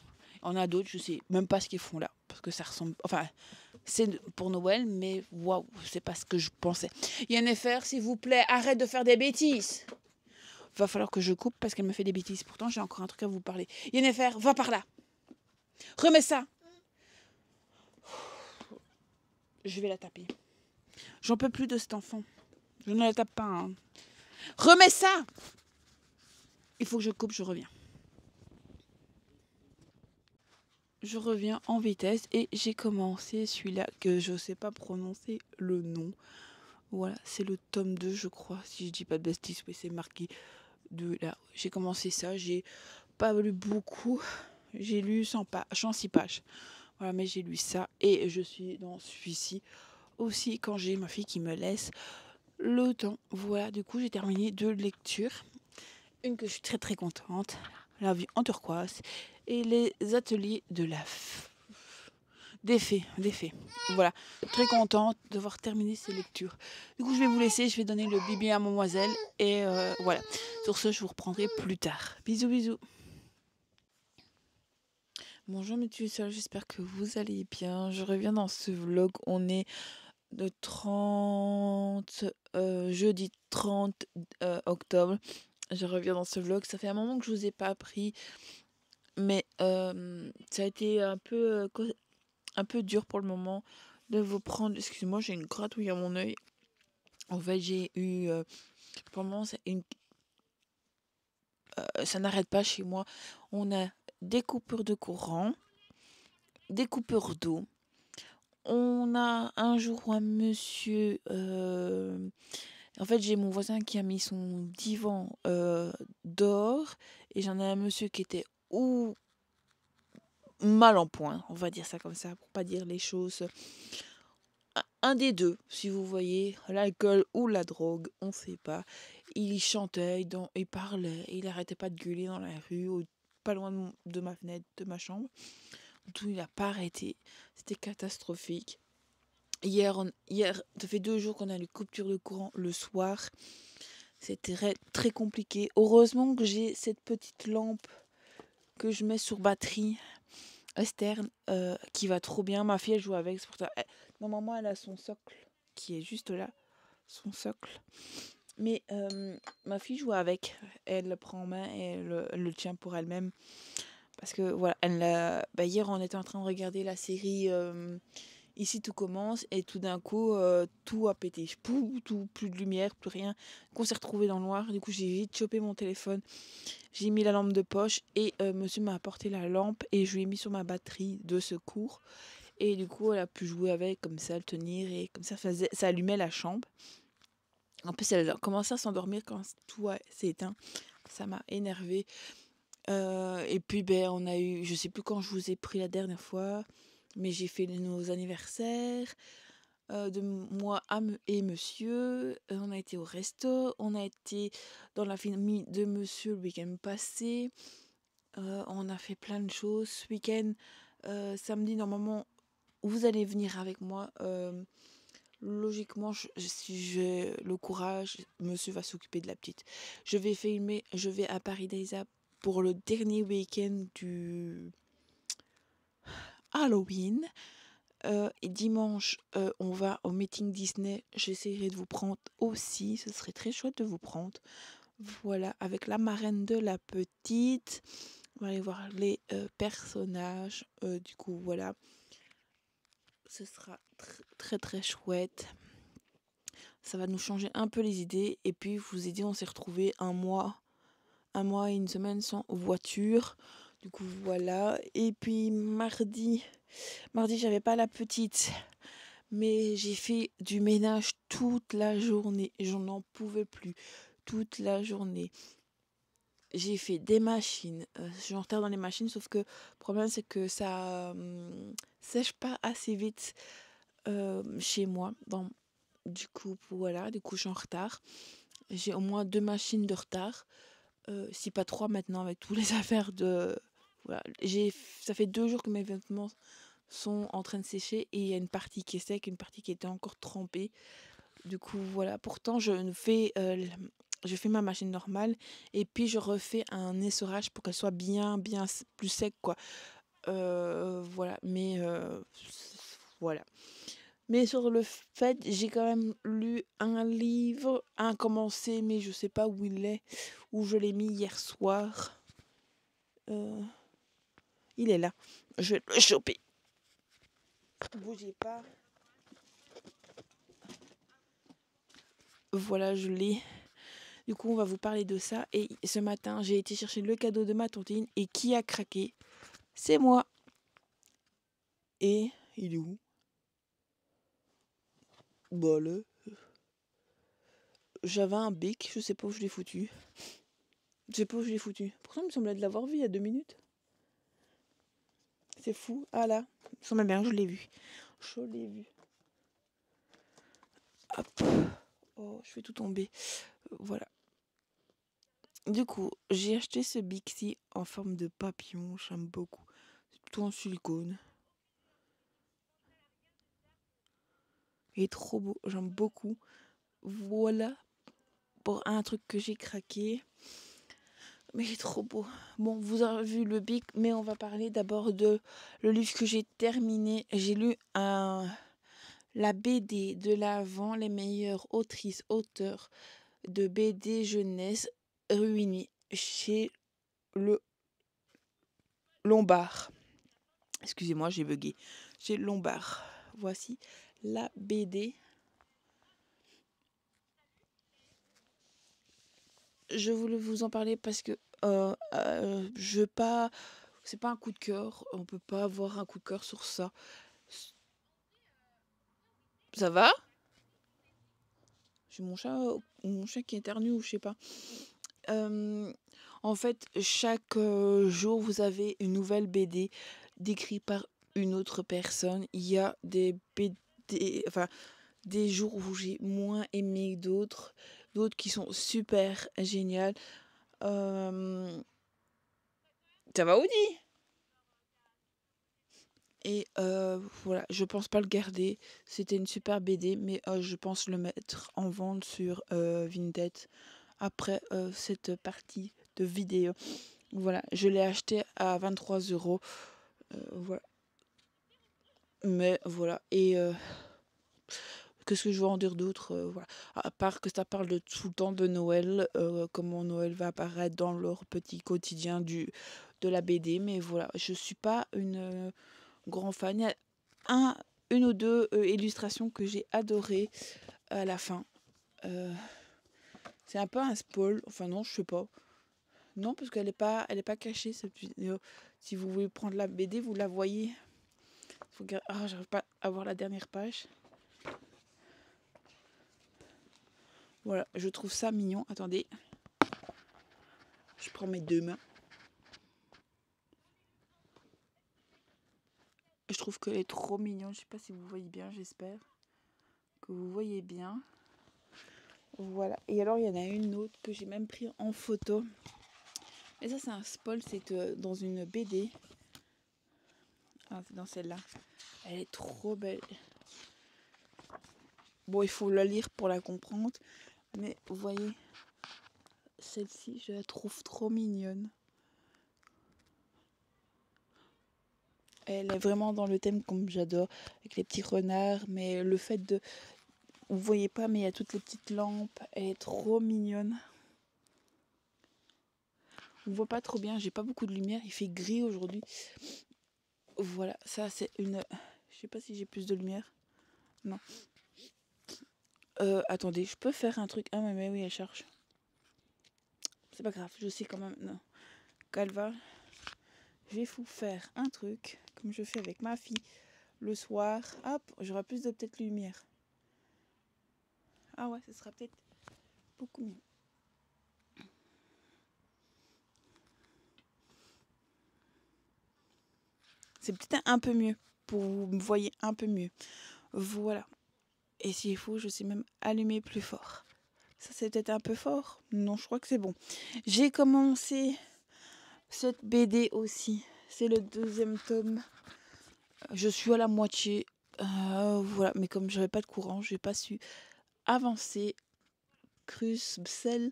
On a d'autres, je sais même pas ce qu'ils font là, parce que ça ressemble. Enfin, c'est pour Noël, mais waouh, c'est pas ce que je pensais. Yennefer, s'il vous plaît, arrête de faire des bêtises. Va falloir que je coupe parce qu'elle me fait des bêtises. Pourtant, j'ai encore un truc à vous parler. Yennefer, va par là. Remets ça. Je vais la taper. J'en peux plus de cet enfant. Je ne la tape pas. Hein. Remets ça. Il faut que je coupe, je reviens. Je reviens en vitesse et j'ai commencé celui-là que je ne sais pas prononcer le nom. Voilà, c'est le tome 2, je crois, si je dis pas de bêtises, oui, c'est marqué de là. J'ai commencé ça, j'ai pas lu beaucoup, j'ai lu 106 pages. Voilà, mais j'ai lu ça et je suis dans celui-ci aussi quand j'ai ma fille qui me laisse le temps. Voilà, du coup, j'ai terminé 2 lectures. Une que je suis très très contente, La vie en turquoise et les ateliers de la des faits. Voilà, très contente d'avoir terminé ces lectures. Du coup, je vais vous laisser, je vais donner le bibi à mademoiselle et voilà. Sur ce, je vous reprendrai plus tard. Bisous, bisous. Bonjour mes petits soeurs, j'espère que vous allez bien. Je reviens dans ce vlog. On est le 30, jeudi 30 octobre. Je reviens dans ce vlog. Ça fait un moment que je vous ai pas pris Mais ça a été un peu dur pour le moment de vous prendre. Excusez-moi, j'ai une gratouille à mon œil. En fait, j'ai eu. Pour le moment, ça n'arrête pas chez moi. On a des coupures de courant, des coupures d'eau. On a un jour un monsieur. En fait, j'ai mon voisin qui a mis son divan dehors. Et j'en ai un monsieur qui était ou mal en point, on va dire ça comme ça, pour pas dire les choses. Un des deux, si vous voyez, l'alcool ou la drogue, on sait pas. Il chantait, il parlait, il arrêtait pas de gueuler dans la rue, pas loin de ma fenêtre, de ma chambre. Tout, il a pas arrêté. C'était catastrophique. Hier, ça fait 2 jours qu'on a les coupures de courant le soir. C'était très compliqué. Heureusement que j'ai cette petite lampe que je mets sur batterie externe qui va trop bien. Ma fille, elle joue avec. C'est pour ça. Normalement, elle a son socle qui est juste là. Son socle. Mais ma fille joue avec. Elle le prend en main et elle le tient pour elle-même. Parce que voilà, hier, on était en train de regarder la série Ici tout commence. Et tout d'un coup, tout a pété. Plus de lumière, plus rien. Donc, on s'est retrouvés dans le noir. Du coup, j'ai vite chopé mon téléphone. J'ai mis la lampe de poche et monsieur m'a apporté la lampe et je lui ai mis sur ma batterie de secours. Et du coup, elle a pu jouer avec, comme ça, le tenir et comme ça, ça allumait la chambre. En plus, elle a commencé à s'endormir quand tout s'est éteint. Ça m'a énervée. Et puis, on a eu, je sais plus quand je vous ai pris la dernière fois, mais j'ai fait nos anniversaires de moi et monsieur. On a été au resto. On a été dans la famille de monsieur le week-end passé. On a fait plein de choses ce week-end. Samedi, normalement, vous allez venir avec moi. Logiquement, si j'ai le courage, monsieur va s'occuper de la petite. Je vais à Paris-Daïsa pour le dernier week-end du Halloween. Et dimanche, on va au meeting Disney. J'essaierai de vous prendre aussi. Ce serait très chouette de vous prendre. Voilà, avec la marraine de la petite. On va aller voir les personnages. Du coup, voilà. Ce sera très très chouette. Ça va nous changer un peu les idées. Et puis, je vous ai dit, on s'est retrouvés un mois et une semaine sans voiture. Du coup, voilà. Et puis, mardi, j'avais pas la petite. Mais j'ai fait du ménage toute la journée. J'en n'en pouvais plus. Toute la journée. J'ai fait des machines. Je suis en retard dans les machines, sauf que le problème, c'est que ça sèche pas assez vite chez moi. Du coup, voilà. Du coup, je suis en retard. J'ai au moins 2 machines de retard. Si pas 3 maintenant, avec toutes les affaires de... Voilà. Ça fait 2 jours que mes vêtements sont en train de sécher et il y a une partie qui est sec, une partie qui était encore trempée. Du coup, voilà. Pourtant, je fais ma machine normale et puis je refais un essorage pour qu'elle soit bien plus sec, quoi. Voilà. Mais voilà. Mais sur le fait, j'ai quand même lu un livre, un commencé, mais je sais pas où il est, où je l'ai mis hier soir. Il est là. Je vais le choper. Bougez pas. Voilà, je l'ai. Du coup, on va vous parler de ça. Et ce matin, j'ai été chercher le cadeau de ma tontine. Et qui a craqué? C'est moi. Et il est où? Bah là. J'avais un bic, je sais pas où je l'ai foutu. Je sais pas où je l'ai foutu. Pourtant, il me semblait de l'avoir vu il y a 2 minutes. C'est fou. Ah là. Il me semblait bien, je l'ai vu. Je l'ai vu. Hop. Oh, je fais tout tomber. Voilà. Du coup, j'ai acheté ce Bixi en forme de papillon. J'aime beaucoup. C'est tout en silicone. Il est trop beau. J'aime beaucoup. Voilà pour un truc que j'ai craqué. Mais il est trop beau. Bon, vous avez vu le Bic, mais on va parler d'abord de le livre que j'ai terminé. J'ai lu la BD de l'avant, les meilleures autrices, auteurs de BD jeunesse réunis chez le Lombard. Excusez-moi, j'ai bugué. Chez Lombard. Voici la BD. Je voulais vous en parler parce que je veux pas. C'est pas un coup de cœur. On peut pas avoir un coup de cœur sur ça. Ça va? J'ai mon chat qui éternue ou je sais pas. Euh, En fait, chaque jour, vous avez une nouvelle BD décrite par une autre personne. Il y a des BD, enfin, des jours où j'ai moins aimé que d'autres, d'autres qui sont super géniales. Euh, Ça va, Audi? Et voilà, je pense pas le garder. C'était une super BD, mais je pense le mettre en vente sur Vinted après cette partie de vidéo. Voilà, je l'ai acheté à 23 €. Voilà. Mais voilà. Et qu'est-ce que je veux en dire d'autre? Voilà. À part que ça parle de tout le temps de Noël, comment Noël va apparaître dans leur petit quotidien de la BD. Mais voilà, je suis pas une grand fan. Il y a une ou deux illustrations que j'ai adorées à la fin. C'est un peu un spoil. Enfin non, je sais pas. Non, parce qu'elle est pas cachée cette vidéo. Si vous voulez prendre la BD, vous la voyez. Ah, j'arrive pas à voir la dernière page. Voilà, je trouve ça mignon. Attendez. Je prends mes deux mains. Je trouve qu'elle est trop mignonne. Je sais pas si vous voyez bien, j'espère que vous voyez bien. Voilà. Et alors, il y en a une autre que j'ai même pris en photo. Et ça, c'est un spoil. C'est dans une BD. Ah, c'est dans celle-là. Elle est trop belle. Bon, il faut la lire pour la comprendre. Mais vous voyez, celle-ci, je la trouve trop mignonne. Elle est vraiment dans le thème comme j'adore, avec les petits renards. Mais le fait de... Vous voyez pas, mais il y a toutes les petites lampes. Elle est trop mignonne. On voit pas trop bien, j'ai pas beaucoup de lumière. Il fait gris aujourd'hui. Voilà, ça c'est une... Je sais pas si j'ai plus de lumière. Non. Attendez, je peux faire un truc. Ah mais oui, elle charge. C'est pas grave, je sais quand même. Non. Calva, je vais vous faire un truc, comme je fais avec ma fille le soir. Hop, j'aurai plus de peut-être lumière. Ah ouais, ce sera peut-être beaucoup mieux. C'est peut-être un peu mieux, pour que vous me voyez un peu mieux. Voilà. Et s'il faut, je sais même allumer plus fort. Ça, c'est peut-être un peu fort. Non, je crois que c'est bon. J'ai commencé cette BD aussi. C'est le 2e tome. Je suis à la moitié. Voilà, mais comme j'avais pas de courant, j'ai pas su avancer. Crucible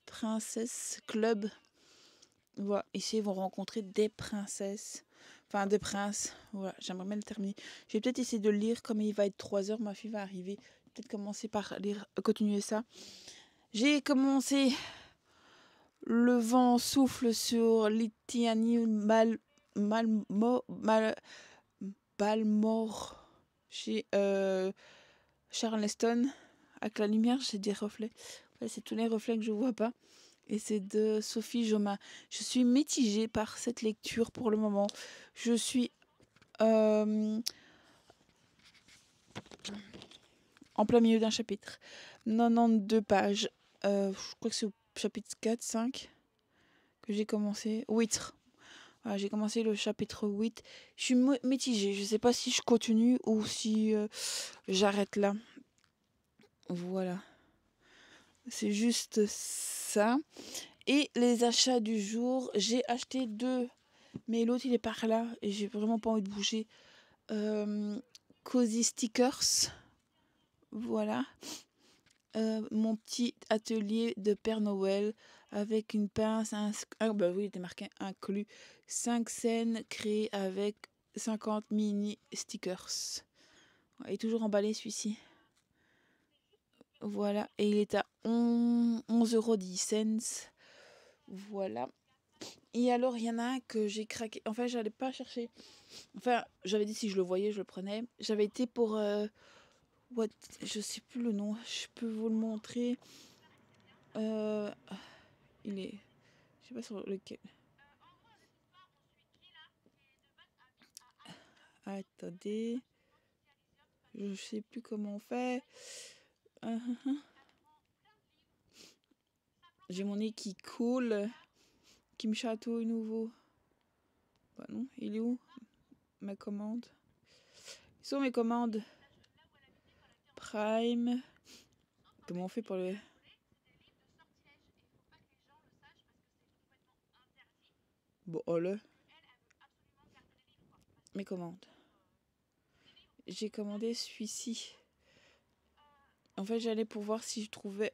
Princess Club. Voilà, ici ils vont rencontrer des princesses. Enfin, des princes. Voilà, j'aimerais bien le terminer. Je vais peut-être essayer de le lire comme il va être 3 h. Ma fille va arriver. Peut-être commencer par lire, continuer ça. J'ai commencé Le vent souffle sur Litiani Balmore chez Charleston. Avec la lumière, j'ai des reflets. Ouais, c'est tous les reflets que je vois pas. Et c'est de Sophie Joma. Je suis mitigée par cette lecture pour le moment. Je suis en plein milieu d'un chapitre. 92 pages. Je crois que c'est au chapitre 4, 5 que j'ai commencé. 8. Voilà, j'ai commencé le chapitre 8. Je suis mitigée. Je sais pas si je continue ou si j'arrête là. Voilà. C'est juste ça. Et les achats du jour. J'ai acheté 2. Mais l'autre, il est par là. Et j'ai vraiment pas envie de bouger. Cozy Stickers. Voilà. Mon petit atelier de Père Noël. Avec une pince. Bah oui, il était marqué inclus. 5 scènes créées avec 50 mini stickers. Il est toujours emballé celui-ci. Voilà. Et il est à 11,10 €. Voilà. Et alors, il y en a un que j'ai craqué. Enfin, j'allais pas chercher. Enfin, j'avais dit si je le voyais, je le prenais. J'avais été pour... what... Je sais plus le nom. Je peux vous le montrer. Euh, il est... Je sais pas sur lequel. Attendez. Je sais plus comment on fait. J'ai mon nez qui coule. Qui me chatouille nouveau. Bah non, il est où? Ma commande. Ils sont mes commandes. Prime. Comment on fait pour le... Bon, oh là. Mes commandes. J'ai commandé celui-ci. En fait, j'allais pour voir si je trouvais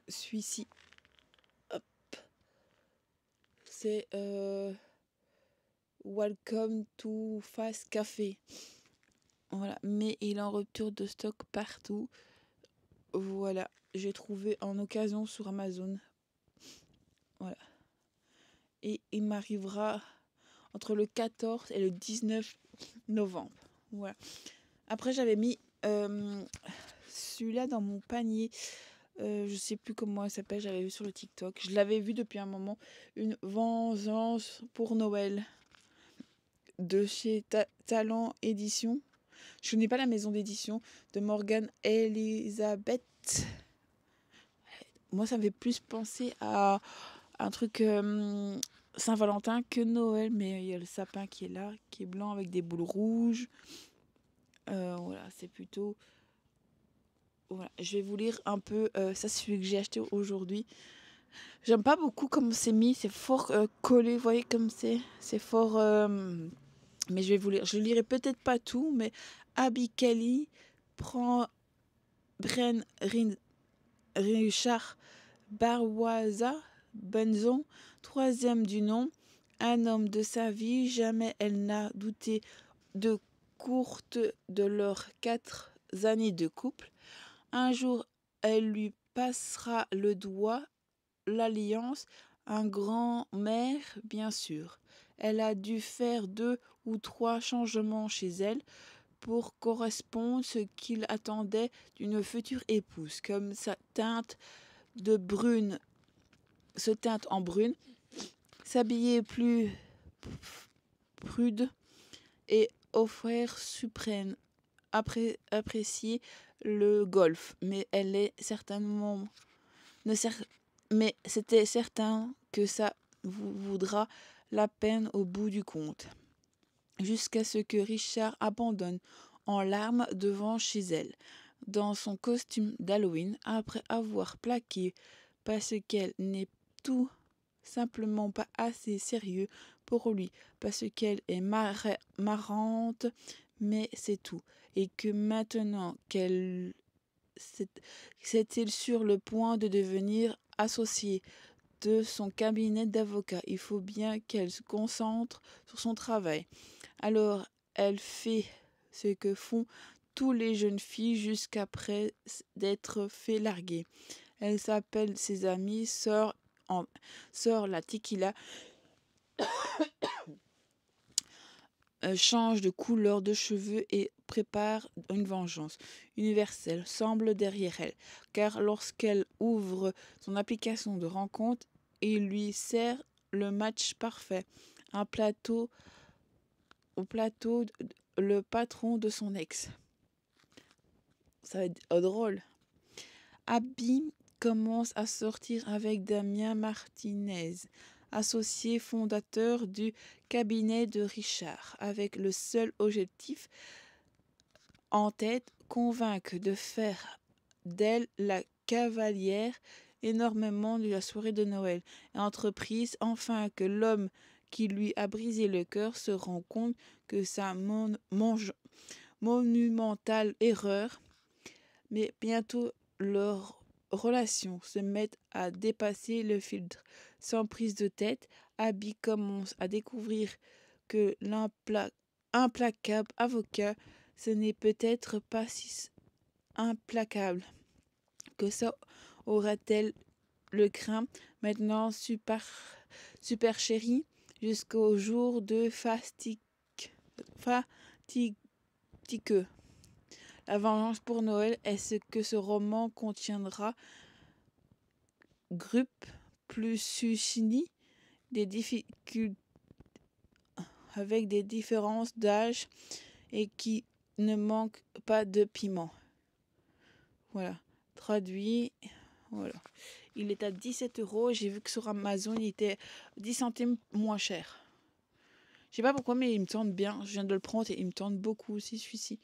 celui-ci. Hop. C'est Welcome to Fast Café. Voilà. Mais il est en rupture de stock partout. Voilà. J'ai trouvé en occasion sur Amazon. Voilà. Et il m'arrivera entre le 14 et le 19 novembre. Voilà. Après, j'avais mis celui-là dans mon panier. Je sais plus comment elle s'appelle, j'avais vu sur le TikTok. Je l'avais vu depuis un moment. Une vengeance pour Noël de chez Talent Édition. Je connais pas la maison d'édition de Morgane Elisabeth. Moi, ça me fait plus penser à un truc Saint-Valentin que Noël. Mais il y a le sapin qui est là, qui est blanc avec des boules rouges. Voilà, c'est plutôt... Voilà, je vais vous lire un peu. Ça, c'est celui que j'ai acheté aujourd'hui. J'aime pas beaucoup comme c'est mis. C'est fort collé, vous voyez comme c'est. C'est fort... mais je vais vous lire. Je lirai peut-être pas tout, mais Abby Kelly prend Bren Richard Barwaza Benzon, troisième du nom, un homme de sa vie. Jamais elle n'a douté de courte de leurs 4 années de couple. Un jour, elle lui passera le doigt, l'alliance, un grand-mère, bien sûr. Elle a dû faire 2 ou 3 changements chez elle pour correspondre à ce qu'il attendait d'une future épouse, comme sa teinte de brune, se teinte en brune, s'habiller plus prude et offrir suprême, apprécier le golf, mais elle est certainement mais c'était certain que ça vous vaudra la peine au bout du compte. Jusqu'à ce que Richard abandonne en larmes devant chez elle, dans son costume d'Halloween, après avoir plaqué parce qu'elle n'est tout simplement pas assez sérieux pour lui, parce qu'elle est marrante, mais c'est tout. Et que maintenant qu'elle c'est-il sur le point de devenir associée de son cabinet d'avocat. Il faut bien qu'elle se concentre sur son travail. Alors, elle fait ce que font toutes les jeunes filles jusqu'après d'être fait larguer. Elle s'appelle ses amis sœur la tequila, change de couleur de cheveux et prépare une vengeance universelle semble derrière elle, car lorsqu'elle ouvre son application de rencontre, il lui sert le match parfait, un plateau au plateau le patron de son ex. Ça va être drôle. Abby commence à sortir avec Damien Martinez, associé fondateur du cabinet de Richard, avec le seul objectif en tête, convaincre de faire d'elle la cavalière énormément de la soirée de Noël, et entreprise enfin que l'homme qui lui a brisé le cœur se rend compte que sa monumentale erreur, mais bientôt leur relation se met à dépasser le filtre. Sans prise de tête, Abby commence à découvrir que l'implacable avocat, ce n'est peut-être pas si implacable que ça. Aura-t-elle le craint maintenant super chérie jusqu'au jour de fatigue. La vengeance pour Noël est ce que ce roman contiendra. Groupe plus soucis des difficultés avec des différences d'âge et qui ne manque pas de piment. Voilà, traduit. Voilà. Il est à 17 €. J'ai vu que sur Amazon, il était 10 centimes moins cher. Je sais pas pourquoi, mais il me tente bien. Je viens de le prendre et il me tente beaucoup aussi, celui-ci.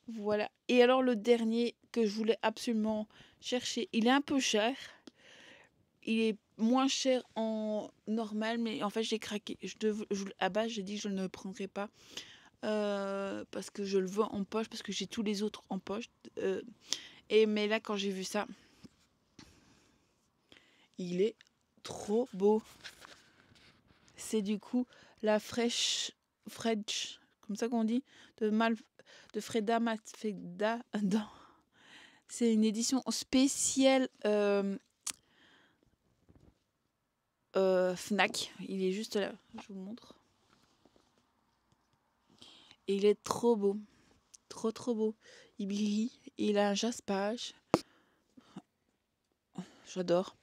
Voilà. Et alors, le dernier que je voulais absolument chercher, il est un peu cher. Il est moins cher en normal, mais en fait, j'ai craqué. À base, j'ai dit que je ne le prendrais pas parce que je le veux en poche, parce que j'ai tous les autres en poche. Mais là, quand j'ai vu ça, il est trop beau. C'est du coup la French, comme ça qu'on dit, de Freda Matfeda. C'est une édition spéciale Fnac. Il est juste là, je vous montre. Et il est trop beau, trop beau. Il brille, il a un jaspage. J'adore.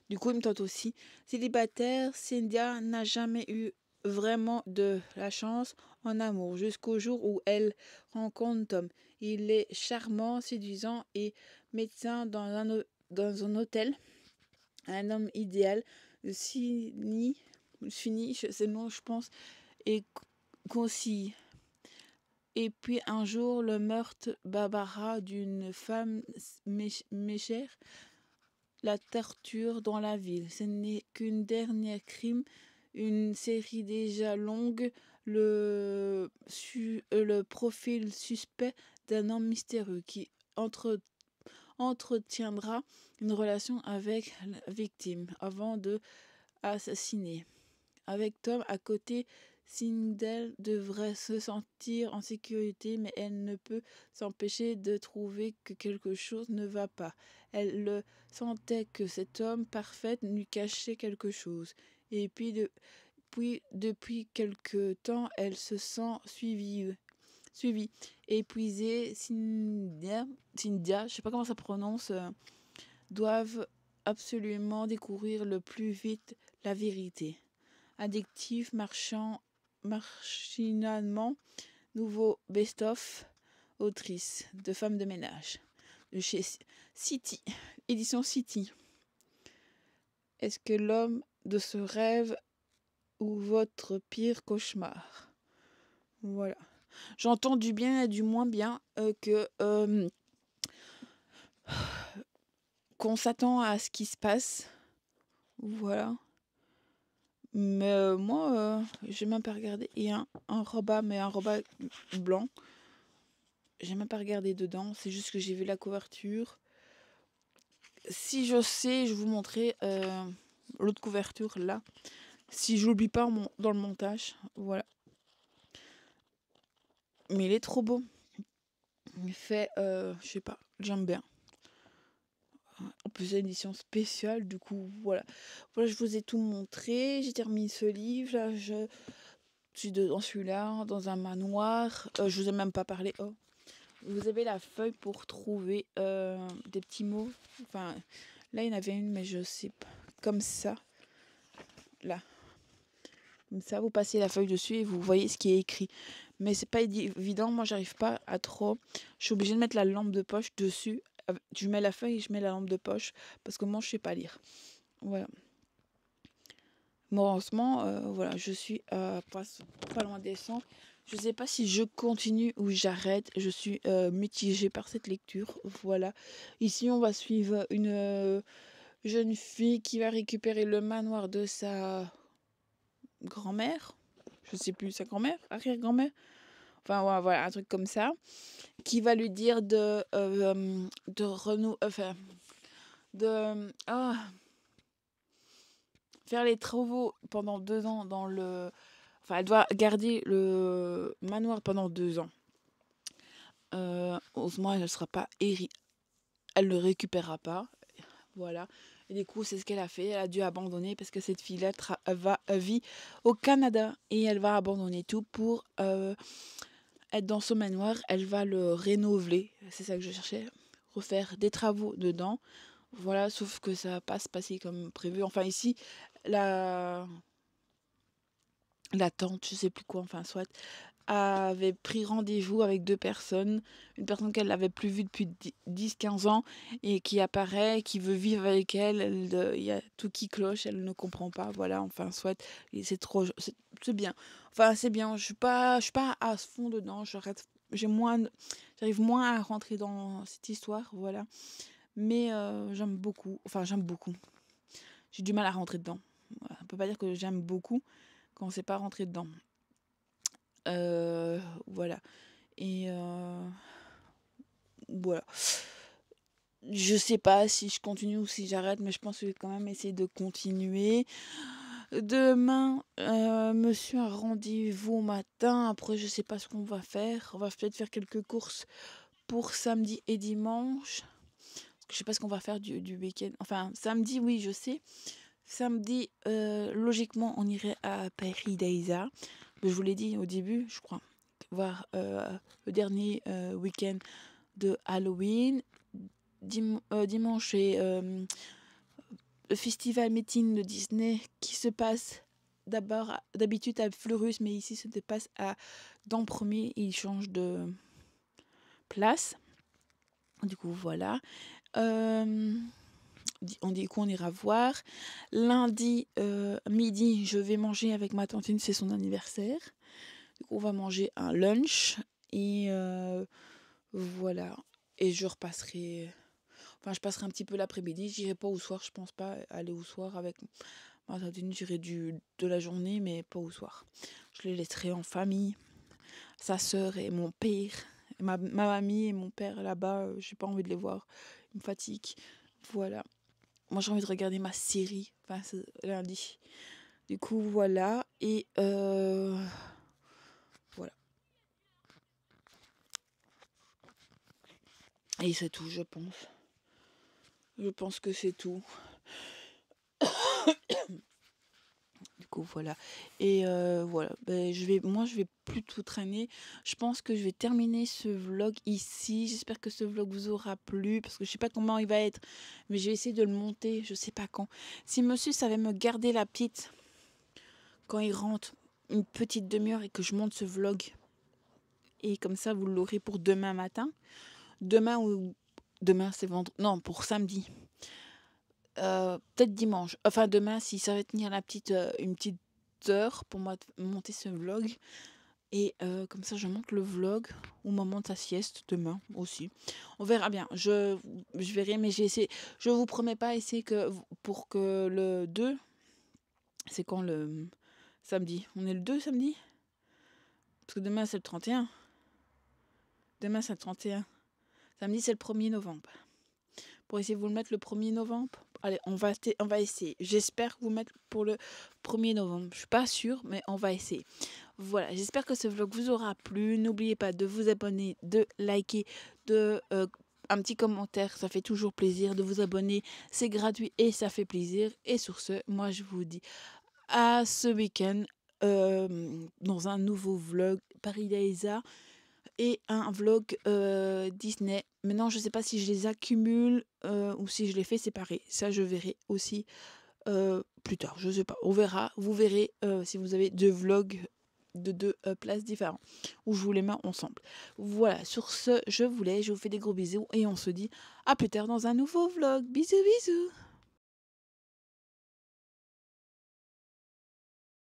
Du coup, il me tente aussi. Célibataire, Cynthia n'a jamais eu vraiment de la chance en amour jusqu'au jour où elle rencontre Tom. Il est charmant, séduisant et médecin dans un hôtel. Un homme idéal. Fini, c'est le nom, je pense, et concis. Et puis un jour, le meurtre Barbara d'une femme méchère, la torture dans la ville. Ce n'est qu'un dernier crime, une série déjà longue, le profil suspect d'un homme mystérieux qui entretiendra une relation avec la victime avant de assassiner. Avec Tom à côté, Sindel devrait se sentir en sécurité, mais elle ne peut s'empêcher de trouver que quelque chose ne va pas. Elle le sentait que cet homme parfait lui cachait quelque chose. Et puis, depuis quelque temps, elle se sent suivie. Épuisée, Cynthia, je sais pas comment ça prononce, doivent absolument découvrir le plus vite la vérité. Addictif, machinalement, nouveau best-of, autrice de femmes de ménage, de chez City, édition City. Est-ce que l'homme de ce rêve ou votre pire cauchemar? Voilà. J'entends du bien et du moins bien qu'on s'attend à ce qui se passe. Voilà. Mais moi, j'ai même pas regardé. Il y a un roba, mais un roba blanc. J'ai même pas regardé dedans. C'est juste que j'ai vu la couverture. Si je sais, je vous montrerai l'autre couverture là. Si je l'oublie pas dans le montage. Voilà. Mais il est trop beau. Il fait, je sais pas, j'aime bien. En plus, c'est une édition spéciale. Du coup, voilà. Voilà, je vous ai tout montré. J'ai terminé ce livre. Là, je suis dans celui-là, dans un manoir. Je vous ai même pas parlé. Oh. Vous avez la feuille pour trouver des petits mots. Enfin, là, il y en avait une, mais je sais pas. Comme ça. Là. Comme ça, vous passez la feuille dessus et vous voyez ce qui est écrit. Mais c'est pas évident. Moi, j'arrive pas à trop. Je suis obligée de mettre la lampe de poche dessus. Je mets la feuille et je mets la lampe de poche. Parce que moi, je sais pas lire. Voilà. Heureusement, voilà, je suis pas loin des 100. Je ne sais pas si je continue ou j'arrête. Je suis mitigée par cette lecture. Voilà. Ici, on va suivre une jeune fille qui va récupérer le manoir de sa grand-mère. Je ne sais plus, sa grand-mère, arrière-grand-mère. Enfin, voilà, un truc comme ça. Qui va lui dire de faire les travaux pendant 2 ans dans le... Enfin, elle doit garder le manoir pendant 2 ans. Heureusement, elle ne sera pas elle le récupérera pas. Voilà. Et du coup, c'est ce qu'elle a fait. Elle a dû abandonner parce que cette fille-là vit au Canada et elle va abandonner tout pour être dans ce manoir. Elle va le rénover. C'est ça que je cherchais. Refaire des travaux dedans. Voilà, sauf que ça va pas se passer comme prévu. Enfin, ici, la, la tante, je sais plus quoi, enfin, soit, avait pris rendez-vous avec deux personnes. Une personne qu'elle n'avait plus vue depuis 10-15 ans et qui apparaît, qui veut vivre avec elle. Il y a tout qui cloche, elle ne comprend pas. Voilà, enfin, soit, et c'est trop, c'est bien. Enfin, c'est bien. Je suis pas à fond dedans. J'arrive moins à rentrer dans cette histoire, voilà. Mais j'aime beaucoup. Enfin, j'aime beaucoup. J'ai du mal à rentrer dedans. Voilà. On peut pas dire que j'aime beaucoup quand on sait pas rentrer dedans. Voilà. Et voilà. Je sais pas si je continue ou si j'arrête, mais je pense que je vais quand même essayer de continuer. Demain, monsieur a rendez-vous au matin. Après, je sais pas ce qu'on va faire. On va peut-être faire quelques courses pour samedi et dimanche. Je sais pas ce qu'on va faire du week-end. Enfin, samedi, oui, je sais. Samedi, logiquement, on irait à Paris Daïsa. Je vous l'ai dit au début, je crois. Voir le dernier week-end de Halloween. Dimanche, c'est le festival meeting de Disney qui se passe d'habitude à Fleurus, mais ici, ça se passe à Dampremier. Il change de place. Du coup, voilà. On ira voir. Lundi midi, je vais manger avec ma tantine, c'est son anniversaire. Du coup, on va manger un lunch et voilà. Et je repasserai. Enfin, je passerai un petit peu l'après-midi. J'irai pas au soir. Je pense pas aller au soir avec ma tantine. J'irai de la journée, mais pas au soir. Je les laisserai en famille. Sa sœur et mon père. Ma mamie et mon père là-bas. J'ai pas envie de les voir. Ils me fatiguent. Voilà. Moi, j'ai envie de regarder ma série. Enfin, c'est lundi. Du coup, voilà. Et voilà. Et c'est tout, je pense. Je pense que c'est tout. Du coup, voilà. Et voilà. Ben, je vais plus tout traîner. Je pense que je vais terminer ce vlog ici. J'espère que ce vlog vous aura plu. Parce que je sais pas comment il va être. Mais je vais essayer de le monter. Je sais pas quand. Si monsieur savait me garder la petite quand il rentre une petite demi-heure et que je monte ce vlog. Et comme ça, vous l'aurez pour demain matin. Demain, c'est vendredi. Non, pour samedi. Peut-être dimanche. Enfin, demain, si ça va tenir une petite heure pour moi de monter ce vlog. Et comme ça, je monte le vlog au moment de sa sieste, demain aussi. On verra bien. Je verrai, mais j'ai essayé. Je vous promets pas essayer pour que le 2, c'est quand le samedi? On est le 2 samedi? Parce que demain, c'est le 31. Demain, c'est le 31. Samedi, c'est le 1er novembre. Pour essayer de vous le mettre le 1er novembre. Allez, on va essayer. J'espère vous mettre pour le 1er novembre. Je suis pas sûre, mais on va essayer. Voilà, j'espère que ce vlog vous aura plu. N'oubliez pas de vous abonner, de liker, un petit commentaire. Ça fait toujours plaisir de vous abonner. C'est gratuit et ça fait plaisir. Et sur ce, moi, je vous dis à ce week-end dans un nouveau vlog Paris Daïsa. Et un vlog Disney. Maintenant, je ne sais pas si je les accumule ou si je les fais séparer. Ça, je verrai aussi plus tard. Je ne sais pas. On verra. Vous verrez si vous avez deux vlogs de deux places différentes où je vous les mets ensemble. Voilà. Sur ce, je vous laisse. Je vous fais des gros bisous et on se dit à plus tard dans un nouveau vlog. Bisous, bisous.